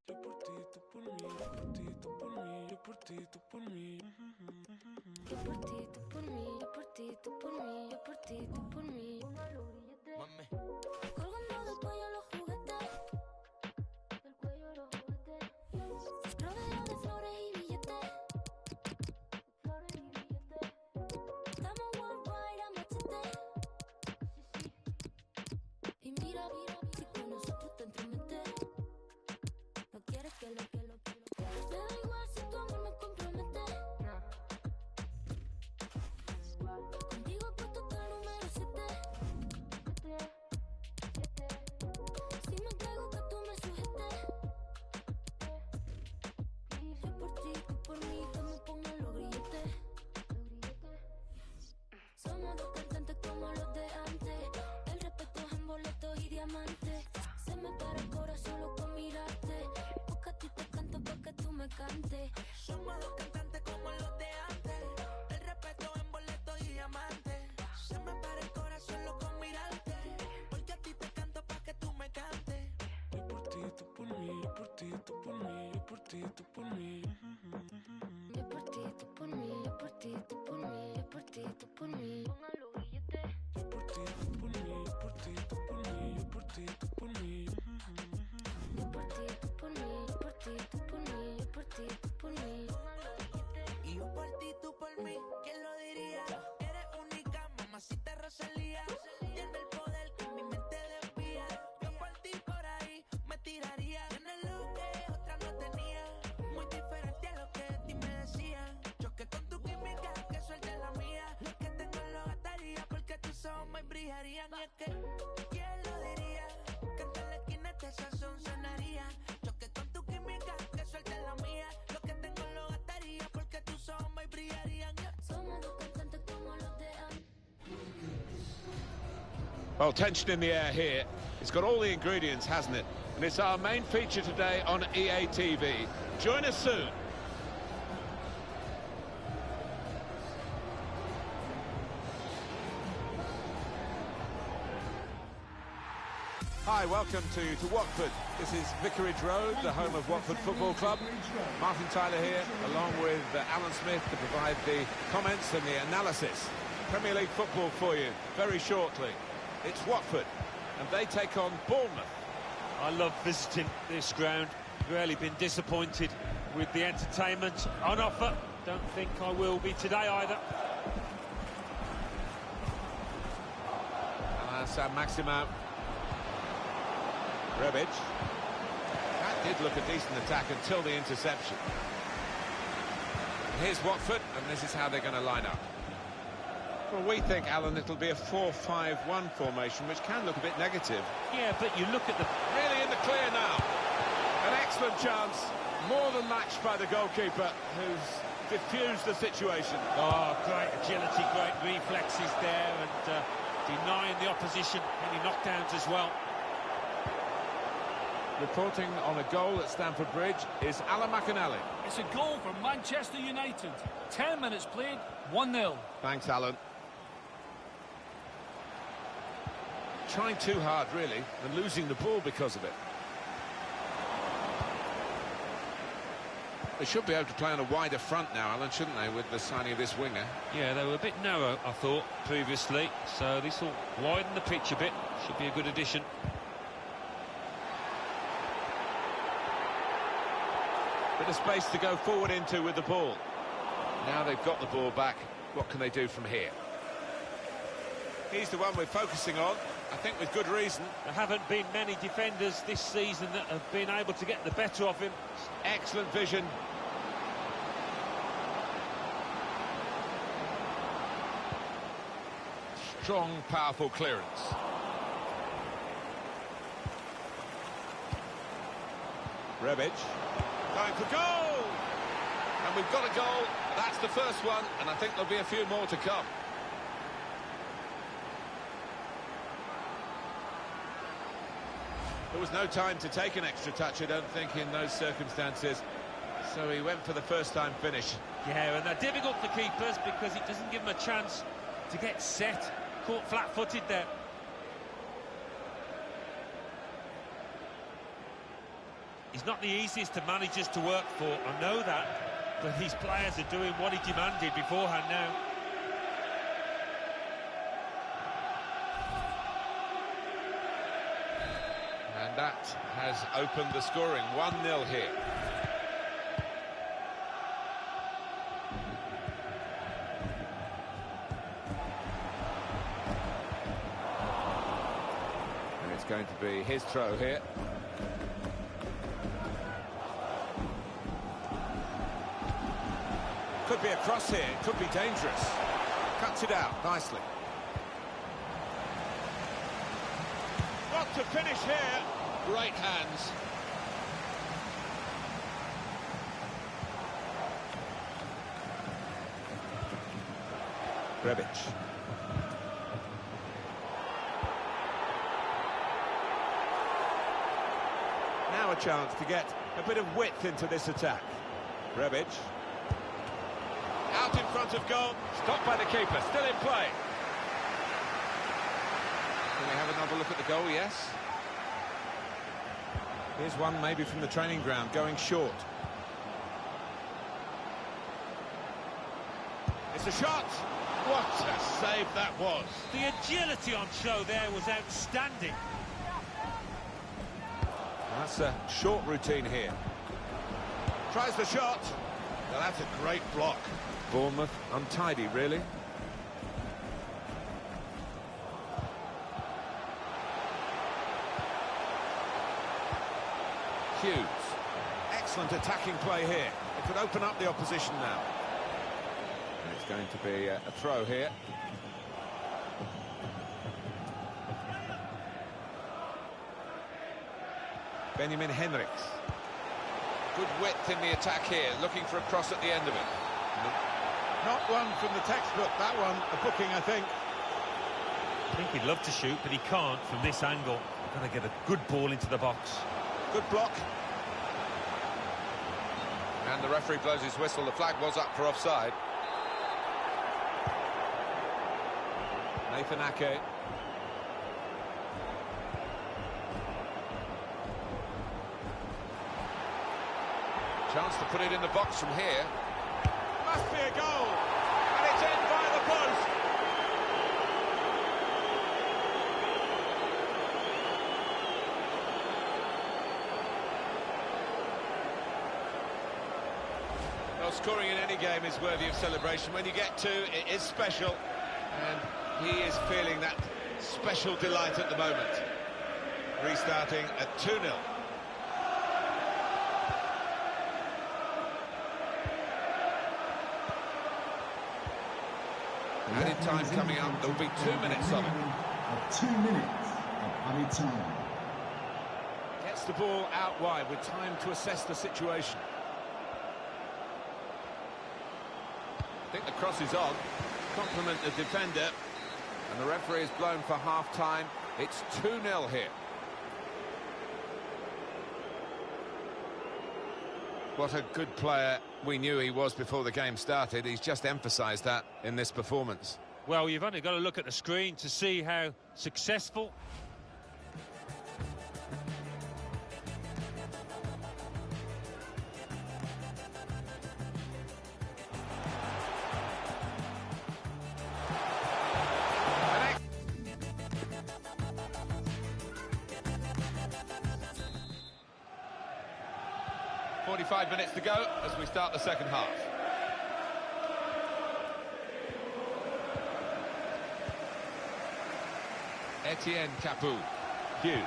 S6: Yo por ti, tú por mí, yo por ti, tú por mí, yo por ti, tú por mí.
S5: Yo por ti, tú por mí, yo por ti, tú por mí, yo por ti, tú por mí.
S7: Mami.
S5: Colgando del cuello los juguetes, del cuello los juguetes. Rodeado de flores y billetes, flores y billetes. Estamos worldwide a machete, sí, sí. Y mira, si con nosotros te entrometes, no quieres que lo. Me da igual si tu amor me compromete. Contigo he puesto hasta el número 7. Si me caigo que tú me sujetes. Yo por ti, tú por mí, que me pongan los grilletes. Somos dos cantantes como los de antes. El respeto es en boletos y diamantes. Se me para el corazón solo con mirarte. Porque a ti te canto pa' que tú me cantes.
S7: Somos dos cantantes como los de antes. El respeto en boletos y diamantes. Se me para el corazón loco con mirarte. Porque a ti te canto pa' que tú me cantes.
S6: Yo por ti, tú por mí, yo por ti, tú por mí, yo por ti, tú por mí.
S5: Yo por ti, tú por mí, yo por ti, tú por mí, yo por ti, tú por mí. Pongan los billetes.
S6: Yo por ti, tú por mí, yo por ti, tú por mí, yo por ti, tú por mí.
S5: Yo por ti, tú por mí, yo por ti, tú por mí, yo por ti, tú por mí. Pongan los billetes.
S7: Y yo por ti, tú por mí, ¿quién lo diría? Eres única, mamacita Rosalía. Tiene el poder que mi mente desvía. Yo por ti por ahí me tiraría. Tienes lo que otra no te
S3: Well, tension in the air here. It's got all the ingredients, hasn't it? And it's our main feature today on EA TV. Join us soon. Hi, welcome to Watford. This is Vicarage Road, the home of Watford Football Club. Martin Tyler here, along with Alan Smith, to provide the comments and the analysis. Premier League football for you very shortly. It's Watford, and they take on Bournemouth.
S2: I love visiting this ground. Rarely been disappointed with the entertainment on offer. Don't think I will be today either.
S3: San Maximo. Rebic. That did look a decent attack until the interception. Here's Watford, and this is how they're going to line up. Well, we think, Alan, it'll be a 4-5-1 formation, which can look a bit negative.
S2: Yeah, but you look at the...
S3: Really in the clear now. An excellent chance, more than matched by the goalkeeper, who's diffused the situation.
S2: Oh, great agility, great reflexes there, and denying the opposition any knockdowns as well.
S3: Reporting on a goal at Stamford Bridge is Alan McAnally.
S12: It's a goal for Manchester United. 10 minutes played, 1-0.
S3: Thanks, Alan. Trying too hard, really, and losing the ball because of it. They should be able to play on a wider front now, Alan, shouldn't they, with the signing of this winger?
S2: Yeah, they were a bit narrow, I thought, previously, so this will widen the pitch a bit. Should be a good addition.
S3: Bit of space to go forward into with the ball. Now they've got the ball back, what can they do from here? He's the one we're focusing on, I think with good reason.
S2: There haven't been many defenders this season that have been able to get the better of him.
S3: Excellent vision. Strong, powerful clearance. Rebic. Going for goal! And we've got a goal. That's the first one, and I think there'll be a few more to come. There was no time to take an extra touch, I don't think, in those circumstances. So he went for the first-time finish.
S2: Yeah, and they're difficult for keepers because it doesn't give them a chance to get set. Caught flat-footed there. He's not the easiest of managers to work for, I know that, but his players are doing what he demanded beforehand now.
S3: And that has opened the scoring, 1-0 here. And it's going to be his throw here.
S1: Could be a cross here, it could be dangerous. Cuts it out nicely. Got to finish here.
S3: Great hands.
S1: Rebic. Now a chance to get a bit of width into this attack. Rebic.
S3: Out in front of goal. Stopped by the keeper. Still in play. Can we have another look at the goal? Yes.
S1: Here's one maybe from the training ground, going short. It's a shot!
S3: What a save that was.
S2: The agility on show there was outstanding.
S1: That's a short routine here. Tries the shot.
S3: Now that's a great block.
S1: Bournemouth untidy, really.
S3: Hughes.
S1: Excellent attacking play here. It could open up the opposition now.
S3: And it's going to be a throw here.
S1: Benjamin Henrichs.
S3: Good width in the attack here, looking for a cross at the end of it.
S1: Not one from the textbook, that one. A booking, I think.
S2: I think he'd love to shoot, but he can't from this angle. Going to get a good ball into the box.
S3: Good block. And the referee blows his whistle. The flag was up for offside. Nathan Ake. Chance to put it in the box from here. Must be a goal. And it's in by the post. Well, scoring in any game is worthy of celebration. When you get two, it is special. And he is feeling that special delight at the moment. Restarting at 2-0. Added time coming up. There'll be 2 minutes of it.
S4: 2 minutes of added time.
S3: Gets the ball out wide with time to assess the situation. I think the cross is on. Compliment the defender. And the referee is blown for half-time. It's 2-0 here. What a good player we knew he was before the game started. He's just emphasised that in this performance.
S2: Well, you've only got to look at the screen to see how successful.
S3: .45 minutes to go as we start the second half. Etienne Capoue. Hughes.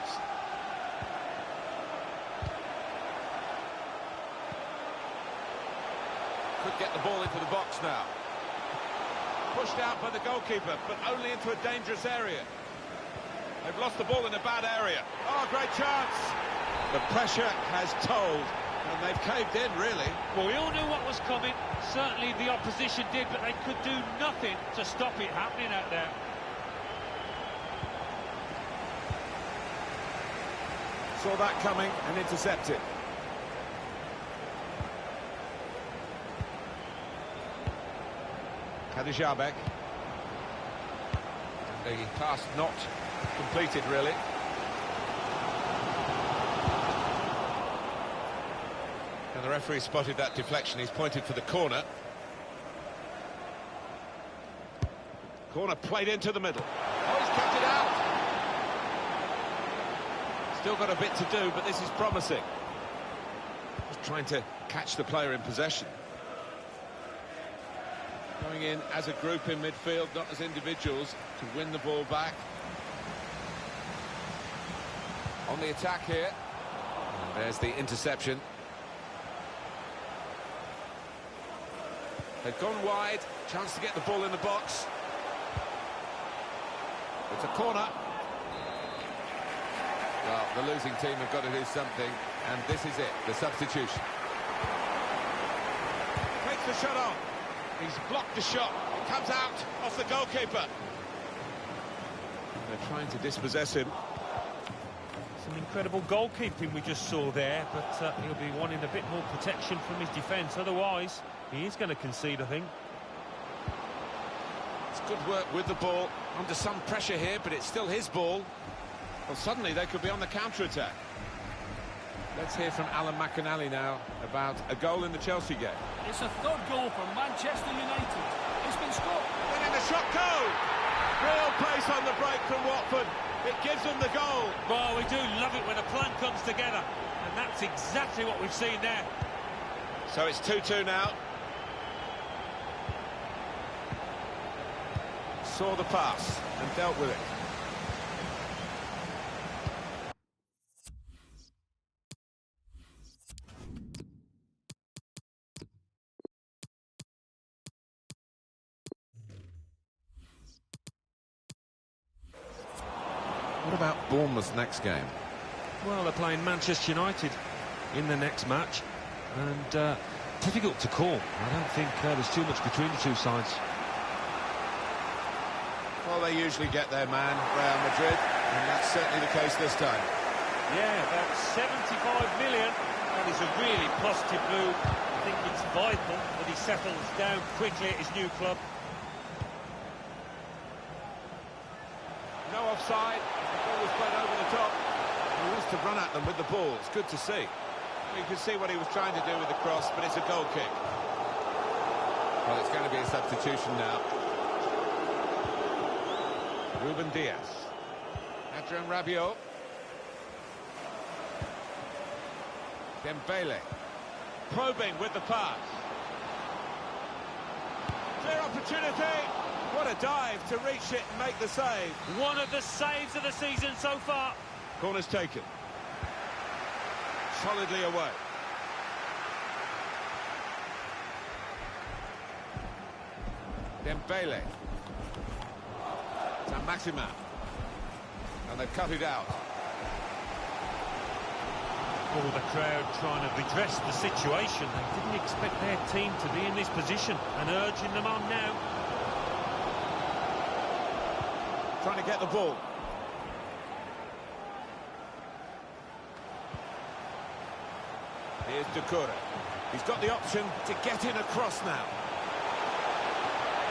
S3: Could get the ball into the box now. Pushed out by the goalkeeper, but only into a dangerous area. They've lost the ball in a bad area. Oh, great chance! The pressure has told. And they've caved in, really.
S2: Well, we all knew what was coming. Certainly the opposition did, but they could do nothing to stop it happening out there.
S3: Saw that coming and intercepted. Kadijabek. The pass not completed, really. And the referee spotted that deflection. He's pointed for the corner. Corner played into the middle. Oh, he's kept it out. Still got a bit to do, but this is promising. Just trying to catch the player in possession. Going in as a group in midfield, not as individuals, to win the ball back. On the attack here. And there's the interception. They've gone wide, chance to get the ball in the box. It's a corner. Well, the losing team have got to do something, and this is it, the substitution. Takes the shot on. He's blocked the shot. It comes out off the goalkeeper. They're trying to dispossess him.
S2: Some incredible goalkeeping we just saw there, but he'll be wanting a bit more protection from his defence. Otherwise, he is going to concede, I think.
S3: It's good work with the ball. Under some pressure here, but it's still his ball. Well, suddenly they could be on the counter-attack. Let's hear from Alan McInally now about a goal in the Chelsea game.
S12: It's a third goal for Manchester United. It's been scored.
S3: Winning the shot, goal! Real pace on the break from Watford. It gives them the goal.
S2: Well, we do love it when a plan comes together, and that's exactly what we've seen there.
S3: So it's 2-2 now. Saw the pass and dealt with it. What about Bournemouth's next game?
S2: Well, they're playing Manchester United in the next match, and difficult to call. I don't think there's too much between the two sides.
S3: Well, they usually get their man, Real Madrid, and that's certainly the case this time.
S2: Yeah, about 75 million. That is a really positive move. I think it's vital that he settles down quickly at his new club.
S3: No offside. The ball was played over the top. He wants to run at them with the ball. It's good to see. You can see what he was trying to do with the cross, but it's a goal kick. Well, it's going to be a substitution now. Ruben Diaz. Adrian Rabiot. Dembele. Probing with the pass. Clear opportunity. What a dive to reach it and make the save.
S2: One of the saves of the season so far.
S3: Corner's taken. Solidly away. Dembele. Saint-Maximin. And they've cut it out.
S2: Oh, the crowd trying to redress the situation. They didn't expect their team to be in this position and urging them on now.
S3: Trying to get the ball. Here's Doucouré. He's got the option to get in across now.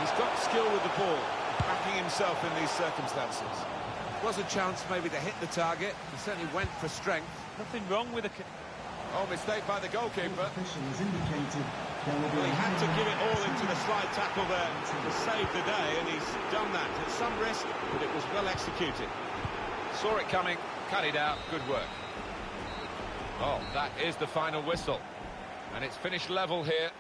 S3: He's got skill with the ball, backing himself in these circumstances. Was a chance maybe to hit the target. He certainly went for strength.
S2: Nothing wrong with the...
S3: Oh, mistake by the goalkeeper.
S4: Officials indicated there will be
S3: Well, he
S4: a
S3: had to
S4: hand
S3: give it all into the slide tackle there to save the day, and he's done that at some risk, but it was well executed. Saw it coming, cut it out, good work. Oh, that is the final whistle. And it's finished level here.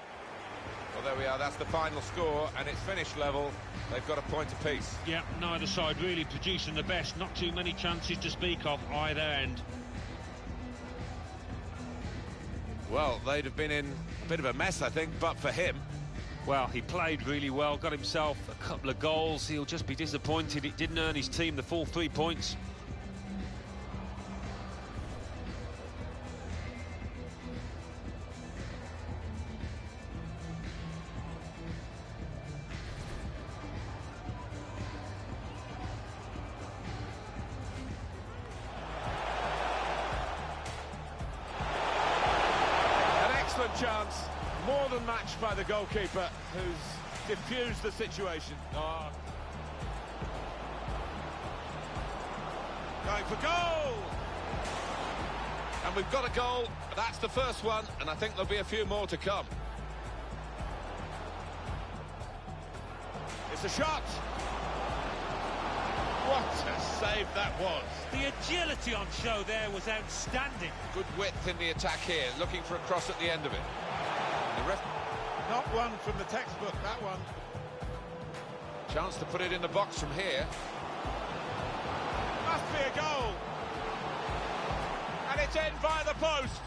S3: Well, there we are, that's the final score, and it's finished level. They've got a point apiece.
S2: Yeah, neither side really producing the best. Not too many chances to speak of either end.
S3: Well, they'd have been in a bit of a mess, I think, but for him.
S2: Well, he played really well, got himself a couple of goals. He'll just be disappointed it didn't earn his team the full 3 points.
S3: Chance, more than matched by the goalkeeper, who's diffused the situation. Oh. Going for goal! And we've got a goal, that's the first one, and I think there'll be a few more to come. It's a shot! What a save that was.
S2: The agility on show there was outstanding.
S3: Good width in the attack here, looking for a cross at the end of it. The ref... Not one from the textbook, that one. Chance to put it in the box from here. Must be a goal. And it's in by the post.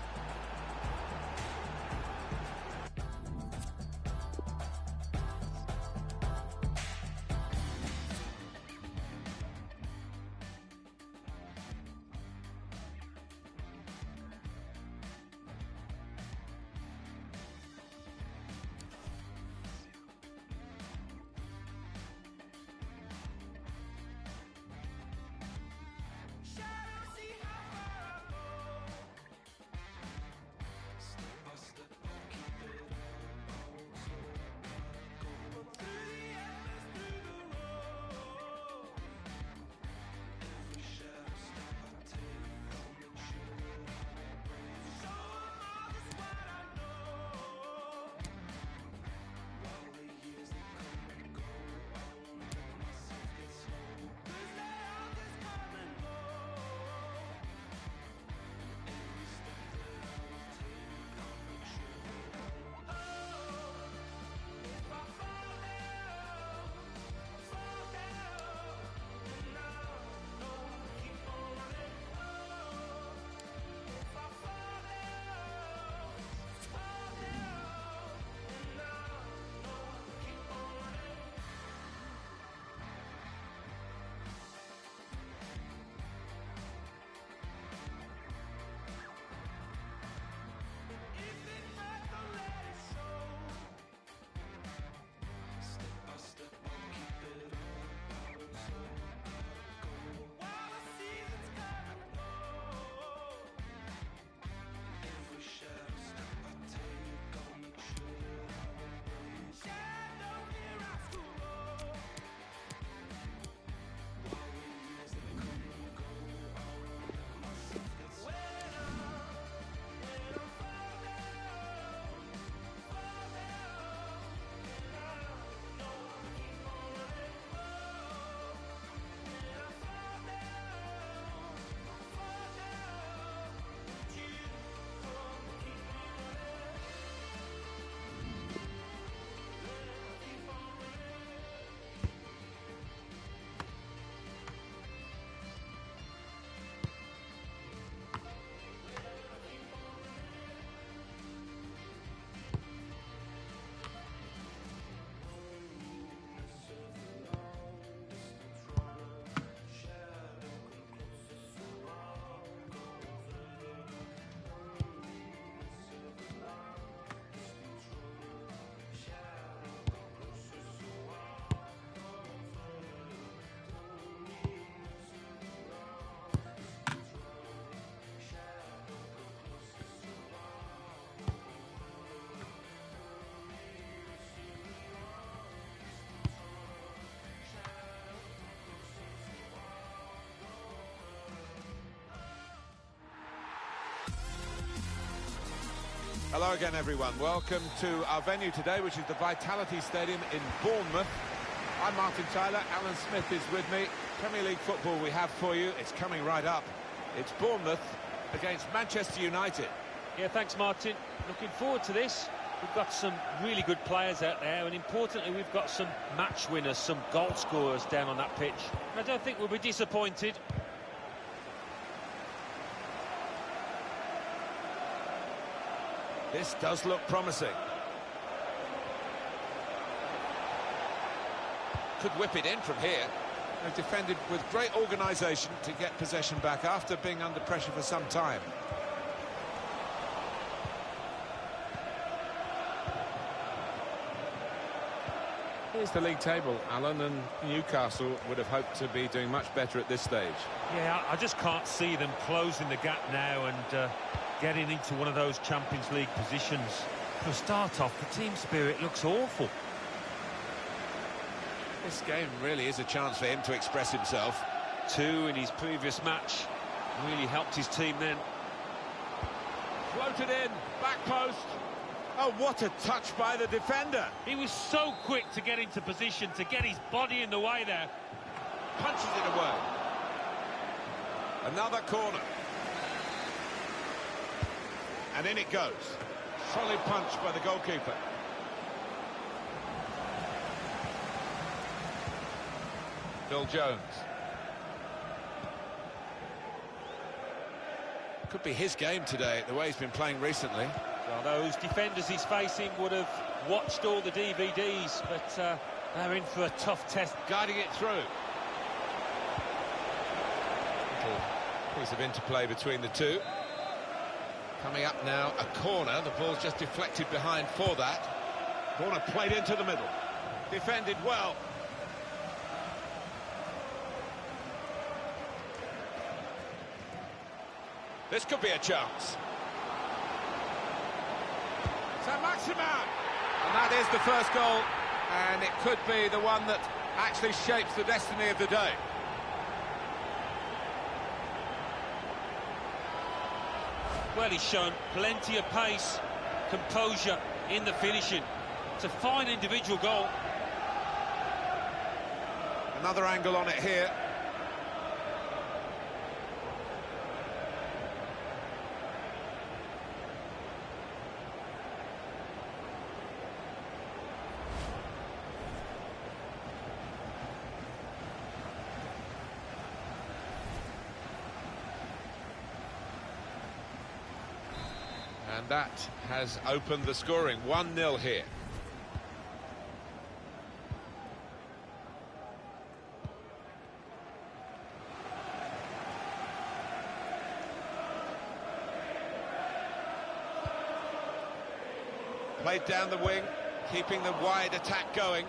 S3: Hello again, everyone. Welcome to our venue today, which is the Vitality Stadium in Bournemouth. I'm Martin Tyler. Alan Smith is with me. Premier League football we have for you. It's coming right up. It's Bournemouth against Manchester United.
S2: Yeah, thanks, Martin. Looking forward to this. We've got some really good players out there, and importantly, we've got some match winners, some goal scorers down on that pitch. I don't think we'll be disappointed.
S3: This does look promising. Could whip it in from here. They've defended with great organisation to get possession back after being under pressure for some time. Here's the league table, Alan, and Newcastle would have hoped to be doing much better at this stage.
S2: Yeah, I just can't see them closing the gap now and getting into one of those Champions League positions. For a start off, the team spirit looks awful.
S3: This game really is a chance for him to express himself.
S2: 2 in his previous match. Really helped his team then.
S3: Floated in, back post. Oh, what a touch by the defender.
S2: He was so quick to get into position, to get his body in the way there.
S3: Punches it away. Another corner. And in it goes. Solid punch by the goalkeeper. Phil Jones. Could be his game today, the way he's been playing recently.
S2: Well, those defenders he's facing would have watched all the DVDs, but they're in for a tough test.
S3: Guiding it through. Little piece of interplay between the two. Coming up now, a corner. The ball's just deflected behind for that. Corner played into the middle. Defended well. This could be a chance. Saint-Maximin! And that is the first goal, and it could be the one that actually shapes the destiny of the day.
S2: Well, he's shown plenty of pace, composure in the finishing. It's a fine individual goal.
S3: Another angle on it here. And that has opened the scoring. 1-0 here. Played down the wing, keeping the wide attack going.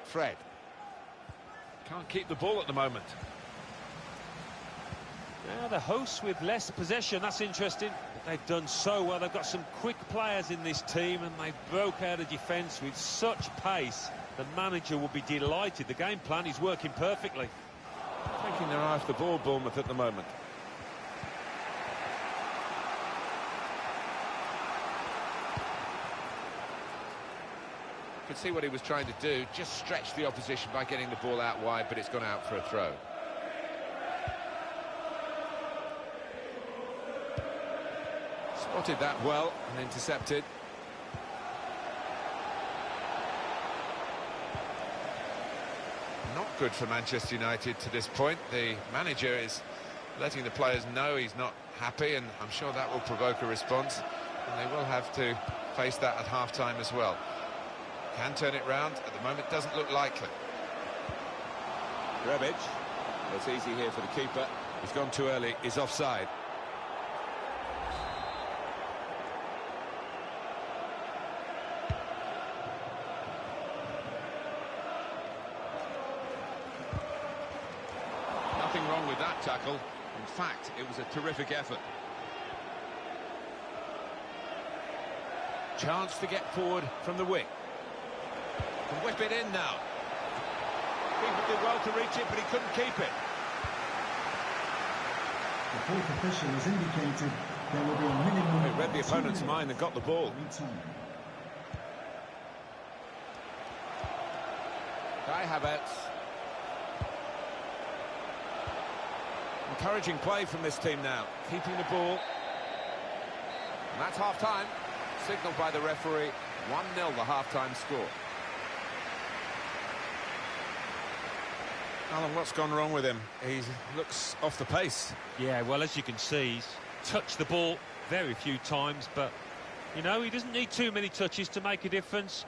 S3: Fred. Can't keep the ball at the moment.
S2: Now the hosts with less possession, that's interesting. They've done so well. They've got some quick players in this team, and they broke out of defence with such pace. The manager will be delighted. The game plan is working perfectly.
S3: Taking their eye off the ball, Bournemouth, at the moment. Could see what he was trying to do, just stretch the opposition by getting the ball out wide, but it's gone out for a throw. Spotted that well and intercepted. Not good for Manchester United to this point. The manager is letting the players know he's not happy, and I'm sure that will provoke a response, and they will have to face that at half-time as well. Can turn it round. At the moment, doesn't look likely. Rebic. It's easy here for the keeper. He's gone too early. He's offside. Nothing wrong with that tackle. In fact, it was a terrific effort. Chance to get forward from the wing. Can whip it in now. Keeper did well to reach it, but he couldn't keep it.
S4: The fourth official has indicated there will be a minimum.
S3: He read the
S4: of 2
S3: opponent's
S4: minutes
S3: mind and got the ball.
S4: time.
S3: Kai Havertz. Encouraging play from this team now, keeping the ball. And that's half-time, signalled by the referee. 1-0 the half-time score. Alan, what's gone wrong with him? He looks off the pace.
S2: Yeah, well, as you can see, he's touched the ball very few times, but, you know, he doesn't need too many touches to make a difference.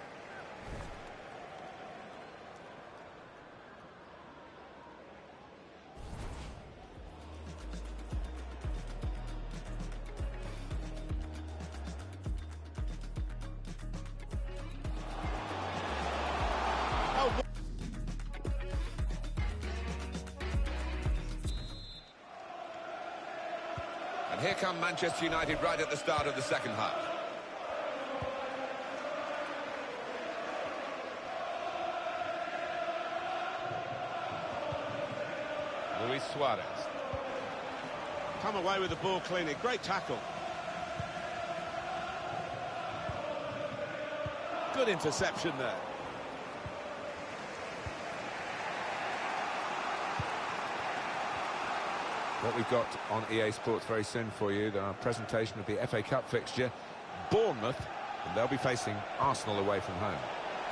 S3: And here come Manchester United right at the start of the second half. Luis Suarez.
S1: Come away with the ball cleanly. Great tackle. Good interception there.
S3: What we've got on EA Sports very soon for you, the presentation of the FA Cup fixture. Bournemouth, and they'll be facing Arsenal away from home.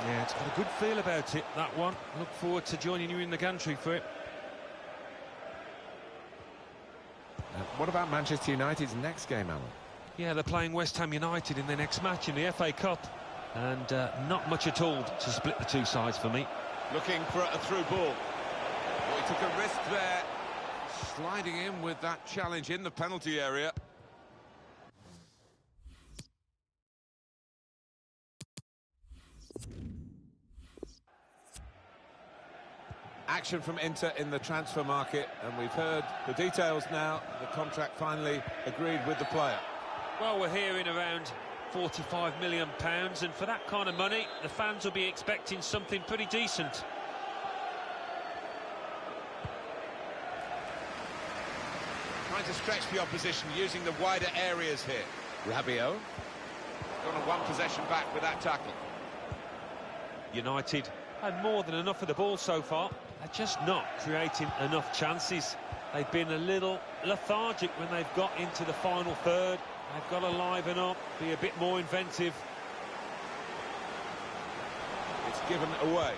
S2: Yeah, it's got a good feel about it, that one. Look forward to joining you in the gantry for it.
S3: What about Manchester United's next game, Alan?
S2: Yeah, they're playing West Ham United in their next match in the FA Cup. And not much at all to split the two sides for me.
S3: Looking for a through ball. Oh, he took a risk there. Sliding in with that challenge in the penalty area. Action from Inter in the transfer market, and we've heard the details now. The contract finally agreed with the player.
S2: Well, we're hearing around £45 million, and for that kind of money, the fans will be expecting something pretty decent.
S3: Trying to stretch the opposition using the wider areas here. Rabiot got on one possession back with that tackle.
S2: United had more than enough of the ball so far. They're just not creating enough chances. They've been a little lethargic when they've got into the final third. They've got to liven up, be a bit more inventive.
S3: It's given away.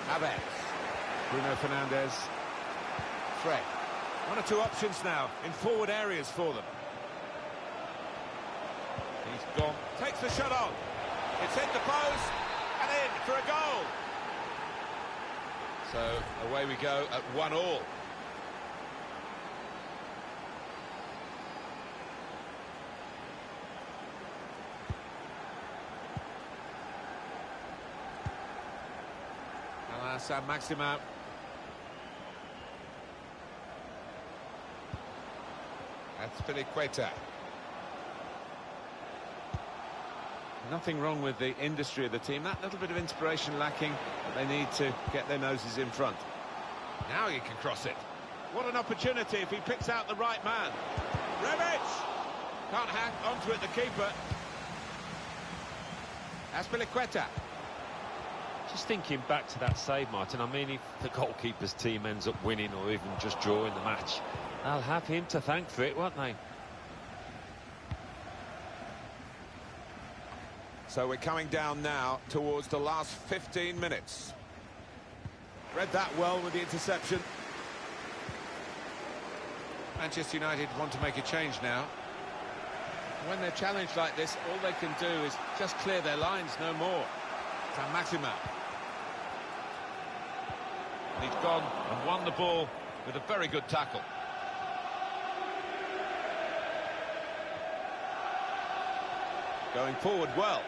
S3: Havertz. Bruno Fernandes. Fred. One or two options now in forward areas for them. He's gone. Takes the shot on. It's hit the post and in for a goal. So away we go at 1-1. Saint-Maximin. That's Piliqueta. Nothing wrong with the industry of the team. That little bit of inspiration lacking, but they need to get their noses in front. Now he can cross it. What an opportunity if he picks out the right man. Rebic! Can't hang onto it, the keeper. That's Piliqueta.
S2: Just thinking back to that save, Martin, I mean, if the goalkeeper's team ends up winning or even just drawing the match, they'll have him to thank for it, won't they?
S3: So we're coming down now towards the last 15 minutes. Read that well with the interception. Manchester United want to make a change now. When they're challenged like this, all they can do is just clear their lines, no more. Saint-Maximin. He's gone and won the ball with a very good tackle. Going forward well.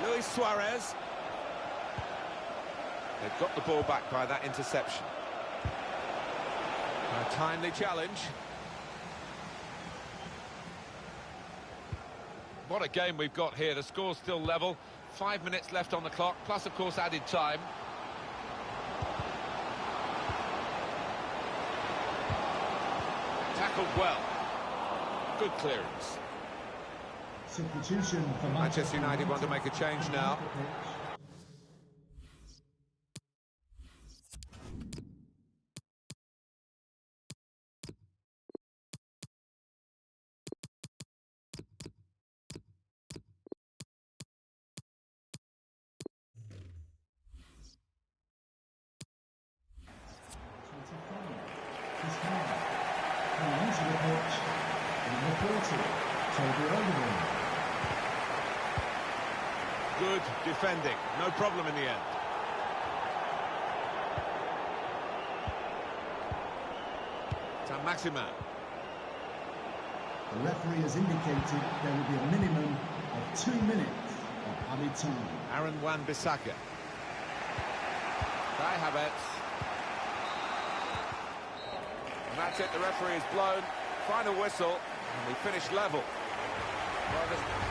S3: Luis Suarez. They've got the ball back by that interception. A timely challenge. What a game we've got here. The score's still level. 5 minutes left on the clock, plus, of course, added time. Tackled well. Good clearance.
S4: Substitution for
S3: Manchester United want to make a change now. Good defending, no problem in the end. Maximin.
S4: The referee has indicated there will be a minimum of 2 minutes of added time.
S3: Aaron Wan-Bissaka. Kai Havertz. And that's it, the referee is blown. Final whistle, and we finish level. Well,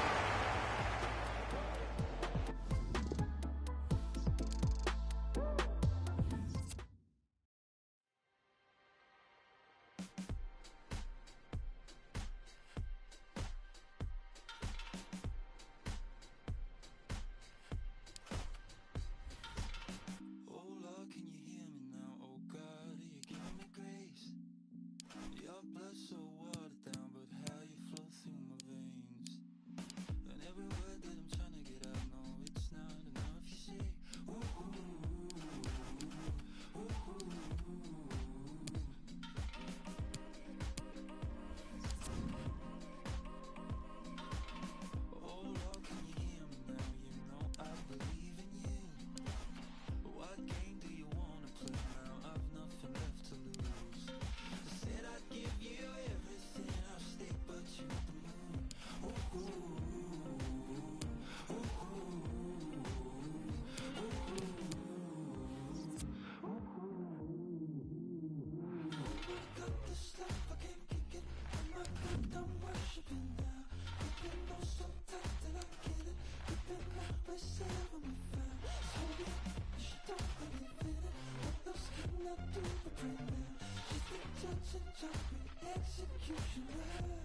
S6: Execution.